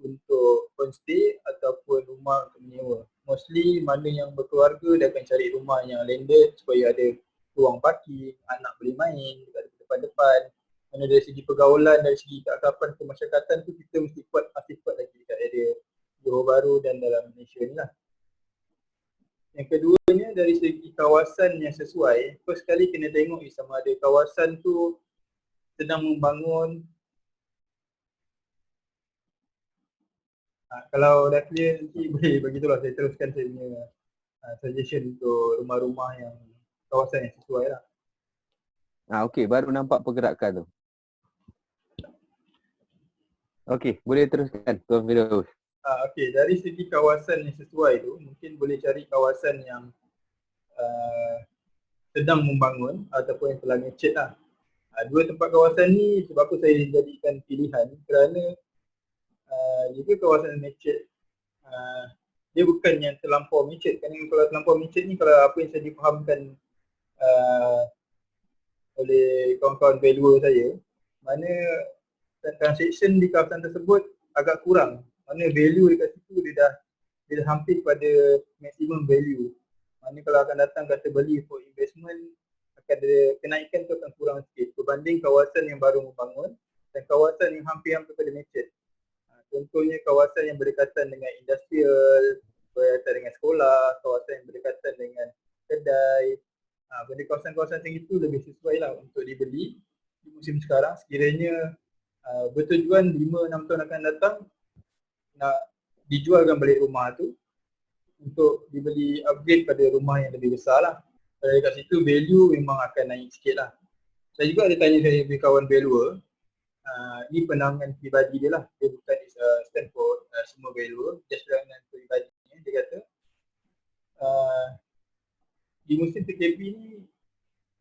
untuk homestay ataupun rumah untuk menyewa. Mostly mana yang berkeluarga dia akan cari rumah yang landed supaya ada ruang parking, anak boleh main dekat depan-depan. Mana dari segi pergaulan, dari segi keakraban kemasyarakatan tu kita mesti masih kuat lagi dekat area Johor Bahru dan dalam Malaysia ni lah. Yang keduanya dari segi kawasan yang sesuai, first kali kena tengok sama ada kawasan tu sedang membangun. Kalau dah clear nanti boleh begitulah saya teruskan saya punya suggestion untuk rumah-rumah yang kawasan yang sesuai lah. Okey, baru nampak pergerakan tu. Okey, boleh teruskan Tuan Firdaus. Okey, dari segi kawasan yang sesuai tu, mungkin boleh cari kawasan yang uh, sedang membangun ataupun yang telah matured lah. Dua tempat kawasan ni sebab apa saya jadikan pilihan kerana jika kawasan matured, dia bukan yang terlampau matured. Kerana kalau terlampau matured ni, kalau apa yang saya difahamkan uh, oleh kawan-kawan valuer saya, mana transaction di kawasan tersebut agak kurang. Mana value dekat situ dia dah hampir pada maximum value. Mana kalau akan datang kata beli for investment, akan ada kenaikan tu akan kurang sikit berbanding kawasan yang baru membangun dan kawasan yang hampir-hampir pada matured. Contohnya kawasan yang berdekatan dengan industrial, berdekatan dengan sekolah, kawasan yang berdekatan dengan kedai. Benda kawasan-kawasan macam itu lebih sesuai lah untuk dibeli di musim sekarang. Sekiranya bertujuan 5-6 tahun akan datang nak dijualkan balik rumah tu untuk dibeli upgrade pada rumah yang lebih besar lah. Dekat situ value memang akan naik sikit lah. Saya juga ada tanya saya punya kawan valuer, ni pandangan peribadi dia lah, dia bukan stand for semua valuer, just pandangan peribadi dia kata di musim PKP ni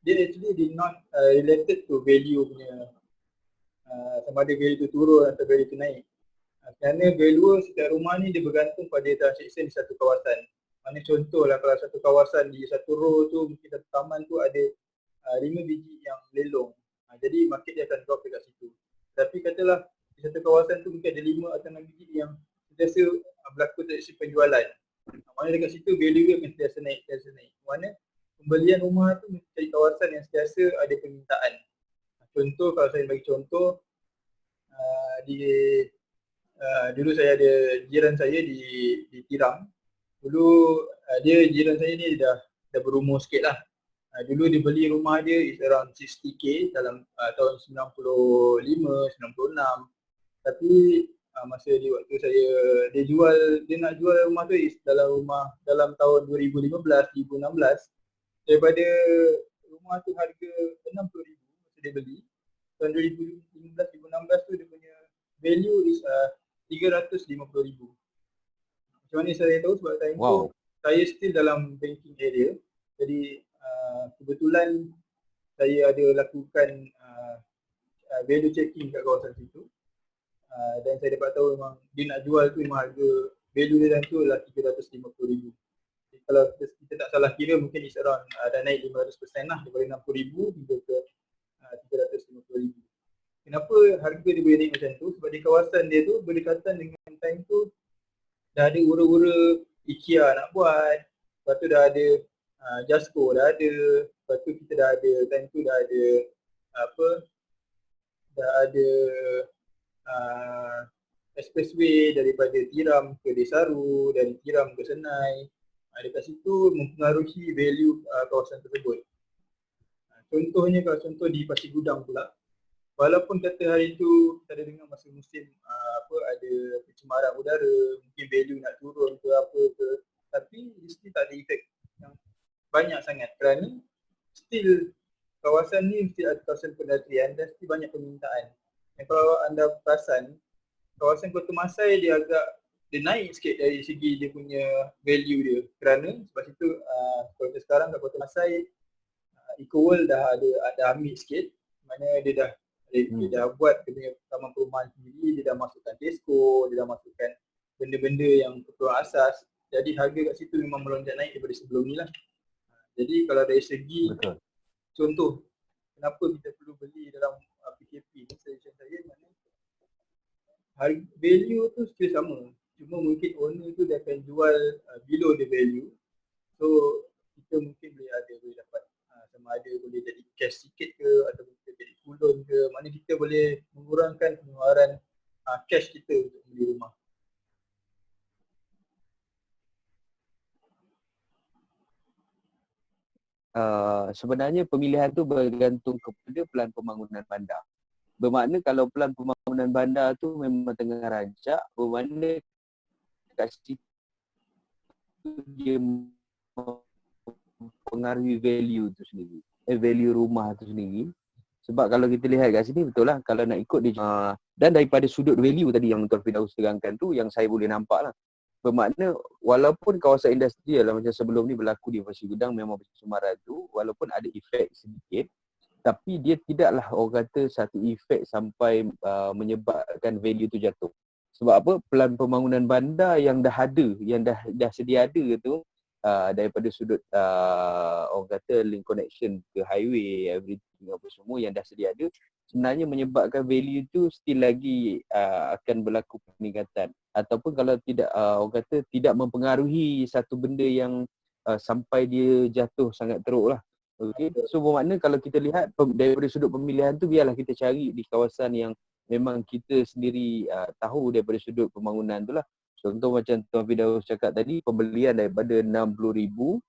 dia actually did not related to value punya sama ada value tu turun atau value tu naik. Kerana valuer setiap rumah ni dia bergantung pada transaction di satu kawasan. Mana contoh lah kalau satu kawasan di satu row tu, mungkin satu taman tu ada 5 biji yang lelong. Jadi market dia akan drop dekat situ. Tapi katalah di satu kawasan tu mungkin ada 5 atau 6 biji yang sentiasa berlaku transaksi penjualan. Mana dekat situ value dia akan sentiasa naik. Mana pembelian rumah tu mesti cari kawasan yang sentiasa ada permintaan. Contoh, kalau saya bagi contoh, dulu saya ada jiran saya di Tiram. Dulu dia jiran saya ni dah berumur sikit lah. Dulu dia beli rumah dia is around 60k dalam tahun 95, 96. Tapi masa di waktu dia nak jual rumah tu is dalam tahun 2015, 2016. Daripada rumah tu harga 60,000 masa dia beli. Tahun 2015, 2016 tu dia punya value is 350,000. Macam mana saya tahu sebab time tu saya still dalam banking area. Jadi kebetulan saya ada lakukan value checking kat kawasan situ. Dan saya dapat tahu memang dia nak jual tu memang harga value dia tu adalah 350,000. Jadi kalau kita tak salah kira mungkin is around dah naik 500% lah daripada 60,000 hingga ke 350,000. Kenapa harga dia boleh naik macam tu? Sebab di kawasan dia tu berdekatan dengan time tu dah ada ura-ura IKEA nak buat. Lepas tu dah ada Jasco dah ada. Lepas tu kita dah ada, time tu dah ada expressway daripada Tiram ke Desaru, dari Tiram ke Senai. Dekat situ mempengaruhi value kawasan tersebut. Contohnya kalau contoh di Pasir Gudang pula, walaupun kata hari tu kita ada dengar masa musim ada pencemaran udara, mungkin value nak turun ke apa ke, tapi mesti tak ada efek yang banyak sangat kerana still kawasan ni mesti ada kawasan pendatrian dan mesti banyak permintaan. Dan kalau anda perasan, kawasan Kota Masai dia naik sikit dari segi dia punya value dia kerana sebab situ kalau sekarang kat Kota Masai Eco-World dah ambil sikit, mana dia dah buat dia punya taman perumahan sendiri, dia dah masukkan disco, dia dah masukkan benda-benda yang keperluan asas. Jadi harga kat situ memang melonjak naik daripada sebelum ni lah. Jadi kalau dari segi contoh kenapa kita perlu beli dalam PKP ni, suggestion saya mana harga value tu still sama, cuma mungkin owner tu dia akan jual below the value. So kita mungkin boleh dapat sama ada boleh jadi cash sikit ke atau boleh jadi kulon ke, mana kita boleh mengurangkan pengeluaran cash kita untuk beli rumah. Sebenarnya pemilihan tu bergantung kepada pelan pembangunan bandar. Bermakna kalau pelan pembangunan bandar tu memang tengah rancak, bermakna kat situ dia mempengaruhi value tu sendiri, value rumah tu sendiri. Sebab kalau kita lihat kat sini betul lah, kalau nak ikut dia Dan daripada sudut value tadi yang Tuan Firdaus terangkan tu, yang saya boleh nampak lah. Bermakna walaupun kawasan industrial lah macam sebelum ni berlaku di Pasir Gudang memang pencemaran tu, walaupun ada efek sedikit, tapi dia tidaklah orang kata satu efek sampai menyebabkan value tu jatuh. Sebab apa? Pelan pembangunan bandar yang dah ada, yang dah sedia ada tu, daripada sudut orang kata link connection ke highway, everything apa semua yang dah sedia ada, sebenarnya menyebabkan value tu still lagi akan berlaku peningkatan. Ataupun kalau tidak orang kata tidak mempengaruhi satu benda yang sampai dia jatuh sangat teruk lah. Okey, so bermakna kalau kita lihat daripada sudut pemilihan tu, biarlah kita cari di kawasan yang memang kita sendiri tahu daripada sudut pembangunan tu lah. Contoh macam Tuan Firdaus cakap tadi, pembelian daripada 60,000,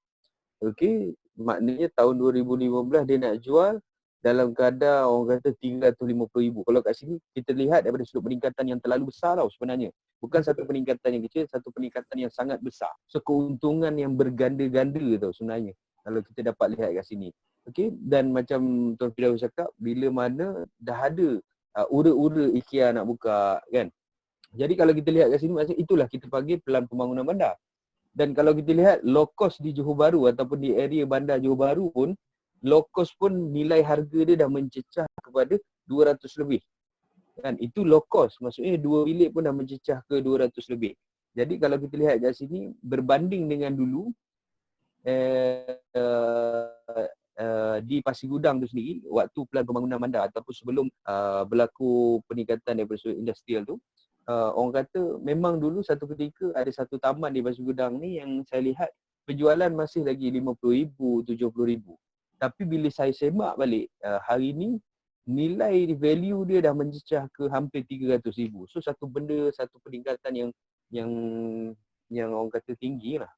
okey, maknanya tahun 2015 dia nak jual dalam kadar orang kata 350,000. Kalau kat sini kita lihat daripada sudut peningkatan yang terlalu besar tau sebenarnya. Bukan satu peningkatan yang kecil, satu peningkatan yang sangat besar. So keuntungan yang berganda-ganda tau sebenarnya kalau kita dapat lihat kat sini. Okey, dan macam Tuan Firdaus cakap, bila mana dah ada ura-ura IKEA nak buka kan. Jadi kalau kita lihat kat sini, maksudnya itulah kita panggil pelan pembangunan bandar. Dan kalau kita lihat low cost di Johor Bahru ataupun di area bandar Johor Bahru pun, low cost pun nilai harga dia dah mencecah kepada 200 lebih. Kan itu low cost, maksudnya 2 bilik pun dah mencecah ke 200 lebih. Jadi kalau kita lihat kat sini, berbanding dengan dulu di Pasir Gudang tu sendiri, waktu pelan pembangunan bandar ataupun sebelum berlaku peningkatan daripada sudut industrial tu, orang kata memang dulu satu ketika ada satu taman di Pasir Gudang ni yang saya lihat penjualan masih lagi 50,000, 70,000. Tapi bila saya semak balik hari ni, nilai value dia dah mencecah ke hampir 300,000. So satu benda, satu peningkatan yang orang kata tinggi lah.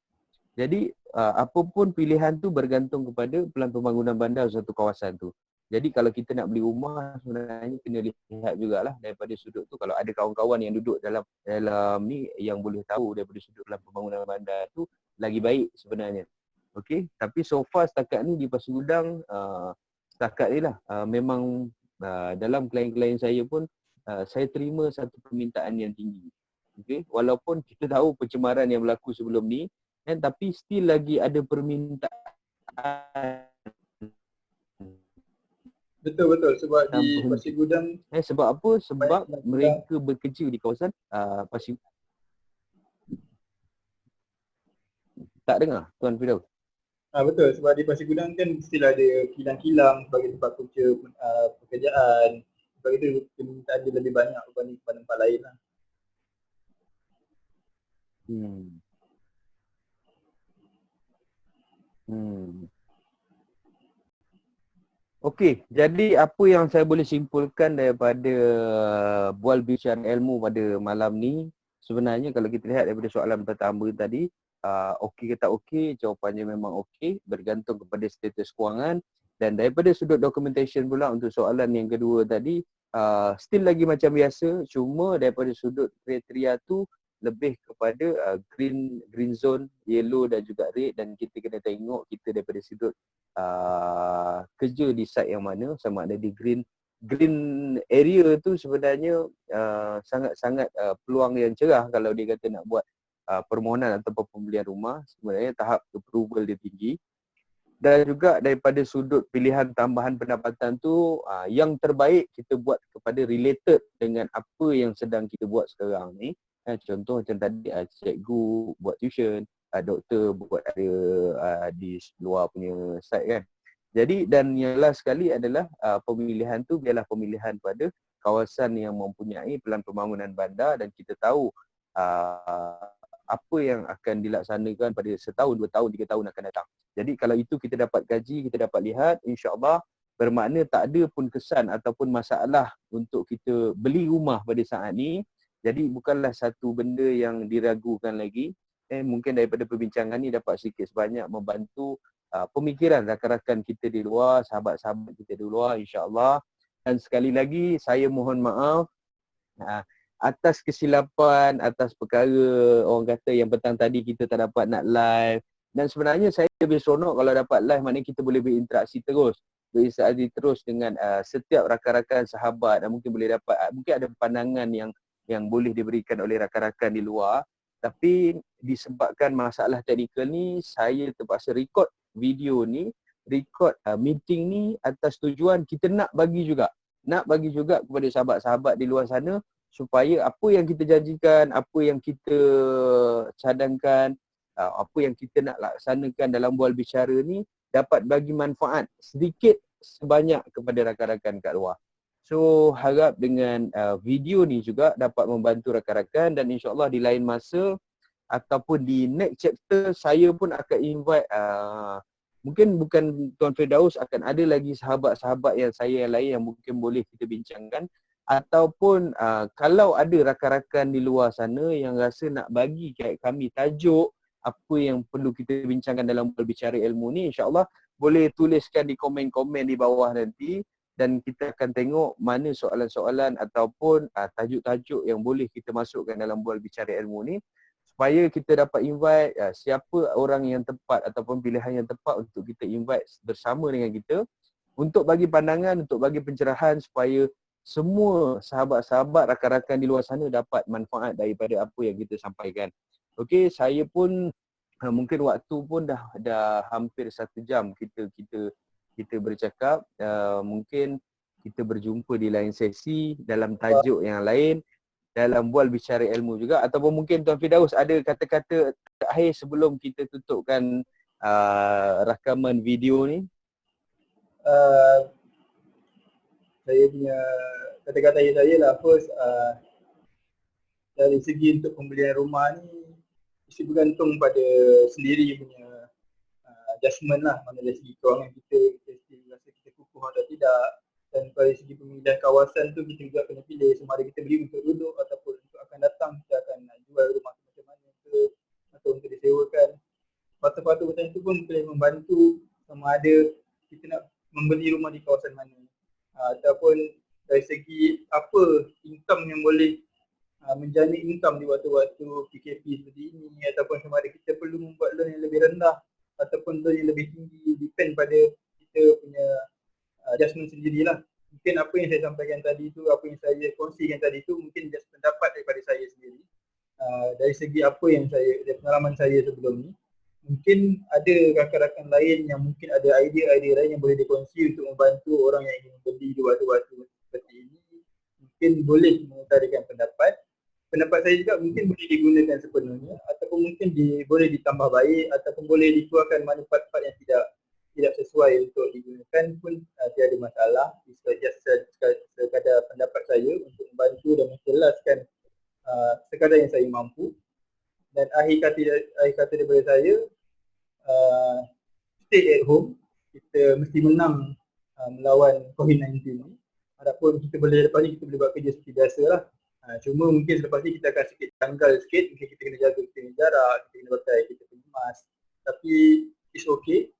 Jadi apapun pilihan tu bergantung kepada pelan pembangunan bandar satu kawasan tu. Jadi kalau kita nak beli rumah, sebenarnya kena lihat jugalah daripada sudut tu. Kalau ada kawan-kawan yang duduk dalam ni yang boleh tahu daripada sudut pelan pembangunan bandar tu, lagi baik sebenarnya. Okey, tapi so far setakat ni di Pasir Gudang, setakat ni lah memang dalam klien-klien saya pun saya terima satu permintaan yang tinggi. Okey, walaupun kita tahu pencemaran yang berlaku sebelum ni, tapi still lagi ada permintaan. Betul sebab di Pasir Gudang sebab apa? Sebab mereka bekerja di kawasan Pasir. Tak dengar Tuan Firdaus? Betul, sebab di Pasir Gudang kan still ada kilang-kilang sebagai tempat punca pekerjaan. Sebab itu permintaan dia lebih banyak berbanding tempat lain lah. Okey, jadi apa yang saya boleh simpulkan daripada bual bincang ilmu pada malam ni, sebenarnya kalau kita lihat daripada soalan pertama tadi, okey ke tak okey, jawapannya memang okey, bergantung kepada status kewangan. Dan daripada sudut documentation pula untuk soalan yang kedua tadi, still lagi macam biasa, cuma daripada sudut kriteria tu lebih kepada green zone, yellow dan juga red, dan kita kena tengok kita daripada sudut kerja di site yang mana, sama ada di green area tu sebenarnya sangat-sangat peluang yang cerah kalau dia kata nak buat permohonan atau pembelian rumah. Sebenarnya tahap approval dia tinggi. Dan juga daripada sudut pilihan tambahan pendapatan tu, yang terbaik kita buat kepada related dengan apa yang sedang kita buat sekarang ni. Contoh macam tadi, cikgu buat tuition, doktor buat ada di luar punya site kan. Jadi dan yang last sekali adalah pemilihan tu biarlah pemilihan pada kawasan yang mempunyai pelan pembangunan bandar, dan kita tahu apa yang akan dilaksanakan pada setahun, 2 tahun, 3 tahun akan datang. Jadi kalau itu kita dapat kaji, kita dapat lihat, insya-Allah bermakna tak ada pun kesan ataupun masalah untuk kita beli rumah pada saat ni. Jadi bukanlah satu benda yang diragukan lagi. Mungkin daripada perbincangan ni dapat sedikit sebanyak membantu pemikiran rakan-rakan kita di luar, sahabat-sahabat kita di luar, insya-Allah. Dan sekali lagi saya mohon maaf atas kesilapan, atas perkara orang kata yang petang tadi kita tak dapat nak live. Dan sebenarnya saya lebih seronok kalau dapat live, maknanya kita boleh berinteraksi terus. berinstalasi terus dengan setiap rakan-rakan sahabat, dan mungkin boleh dapat mungkin ada pandangan yang boleh diberikan oleh rakan-rakan di luar. Tapi disebabkan masalah teknikal ni, saya terpaksa record video ni, record meeting ni atas tujuan kita nak bagi juga kepada sahabat-sahabat di luar sana supaya apa yang kita janjikan, apa yang kita cadangkan, apa yang kita nak laksanakan dalam bual bicara ni dapat bagi manfaat sedikit sebanyak kepada rakan-rakan kat luar. So harap dengan video ni juga dapat membantu rakan-rakan, dan insyaAllah di lain masa ataupun di next chapter saya pun akan invite mungkin bukan Tuan Firdaus, akan ada lagi sahabat-sahabat yang lain yang mungkin boleh kita bincangkan, ataupun kalau ada rakan-rakan di luar sana yang rasa nak bagi kat kami tajuk apa yang perlu kita bincangkan dalam berbicara ilmu ni, insyaAllah boleh tuliskan di komen-komen di bawah nanti, dan kita akan tengok mana soalan-soalan ataupun tajuk-tajuk yang boleh kita masukkan dalam bual bicara ilmu ni, supaya kita dapat invite siapa orang yang tepat ataupun pilihan yang tepat untuk kita invite bersama dengan kita untuk bagi pandangan, untuk bagi pencerahan, supaya semua sahabat-sahabat, rakan-rakan di luar sana dapat manfaat daripada apa yang kita sampaikan. Okey, saya pun mungkin waktu pun dah hampir 1 jam kita bercakap. Mungkin kita berjumpa di lain sesi dalam tajuk yang lain, dalam bual bicara ilmu juga, ataupun mungkin Tuan Firdaus ada kata-kata terakhir sebelum kita tutupkan rakaman video ni. Saya punya kata-kata saya lah, first dari segi untuk pembelian rumah ni mesti bergantung pada sendiri punya judgement lah, mana dari segi kewangan kita rasa kita kukuh atau tidak, dan dari segi pemilihan kawasan tu kita juga kena pilih sama ada kita beli untuk duduk ataupun untuk akan datang, kita akan jual rumah macam mana ke atau untuk disewakan. Faktor-faktor macam itu pun boleh membantu sama ada kita nak membeli rumah di kawasan mana, ataupun dari segi apa income yang boleh menjana income di waktu-waktu PKP seperti ini, ataupun sama ada kita perlu membuat loan yang lebih rendah ataupun loan yang lebih tinggi, depend pada kita punya adjustment sendirilah. Mungkin apa yang saya sampaikan tadi tu, apa yang saya kongsikan tadi tu mungkin just pendapat daripada saya sendiri. Dari segi apa yang dari pengalaman saya sebelum ni, mungkin ada rakan-rakan lain yang mungkin ada idea-idea lain yang boleh dikongsi untuk membantu orang yang ingin membeli di waktu-waktu seperti ini. Mungkin boleh mengutarakan pendapat saya juga mungkin boleh digunakan sepenuhnya, ataupun mungkin boleh ditambah baik, ataupun boleh dikeluarkan mana part-part yang tidak sesuai untuk digunakan pun tiada masalah. Sekadar pendapat saya untuk membantu dan menjelaskan sekadar yang saya mampu. Dan akhir kata daripada saya, stay at home. Kita mesti menang melawan COVID-19 ni. Adapun kita boleh lepas ni kita boleh buat kerja seperti biasa lah. Cuma mungkin selepas ni kita akan sikit janggal sikit, mungkin kita kena jaga kita punya jarak, kita kena pakai kita punya mask. Tapi it's okay,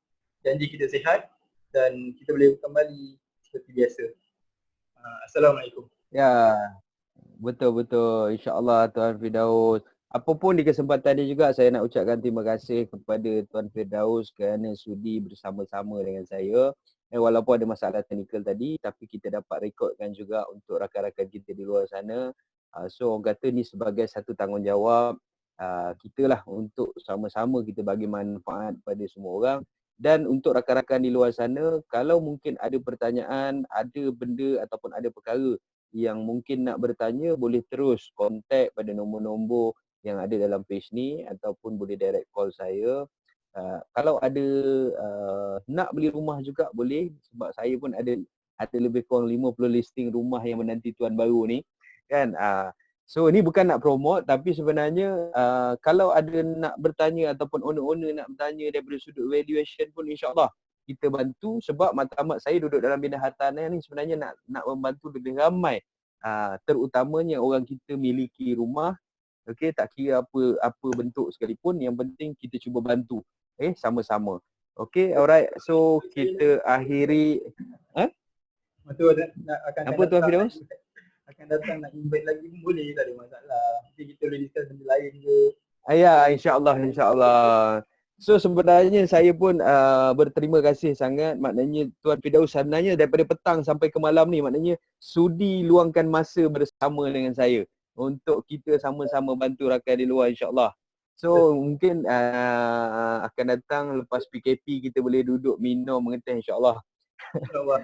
janji kita sihat dan kita boleh kembali seperti biasa. Assalamualaikum. Ya, betul-betul. InsyaAllah Tuan Firdaus. Apapun di kesempatan ini juga saya nak ucapkan terima kasih kepada Tuan Firdaus kerana sudi bersama-sama dengan saya. Walaupun ada masalah teknikal tadi, tapi kita dapat rekodkan juga untuk rakan-rakan kita di luar sana. So orang kata ni sebagai satu tanggungjawab kita lah untuk sama-sama kita bagi manfaat pada semua orang. Dan untuk rakan-rakan di luar sana, kalau mungkin ada pertanyaan, ada benda ataupun ada perkara yang mungkin nak bertanya, boleh terus kontak pada nombor-nombor yang ada dalam page ni, ataupun boleh direct call saya. Kalau ada nak beli rumah juga boleh, sebab saya pun ada lebih kurang 50 listing rumah yang menanti tuan baru ni kan. So ni bukan nak promote, tapi sebenarnya kalau ada nak bertanya ataupun owner-owner nak bertanya daripada sudut valuation pun, insyaAllah kita bantu. Sebab matlamat saya duduk dalam bidang hartanah ni sebenarnya nak membantu lebih ramai, terutamanya orang kita miliki rumah. Okey, tak kira apa bentuk sekalipun, yang penting kita cuba bantu sama-sama. Okey, alright. So kita akhiri. Betul, akan apa Tuan Firdaus? Akan datang nak invite lagi pun boleh, tak ada masalah. Mungkin kita boleh discuss benda lain ke. Ya, insya-Allah. So sebenarnya saya pun berterima kasih sangat, maknanya Tuan Firdaus sebenarnya daripada petang sampai ke malam ni maknanya sudi luangkan masa bersama dengan saya untuk kita sama-sama bantu rakyat di luar, insya-Allah. So mungkin akan datang lepas PKP kita boleh duduk minum mengeteh, insya-Allah. InsyaAllah.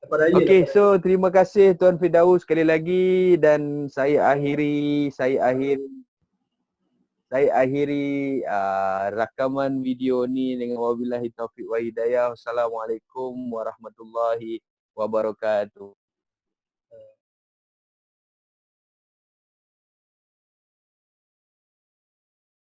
Lepas raya lah. Okey, so terima kasih Tuan Firdaus sekali lagi dan saya akhiri rakaman video ni dengan wabillahi taufiq wa hidayah. Wassalamualaikum warahmatullahi wabarakatuh.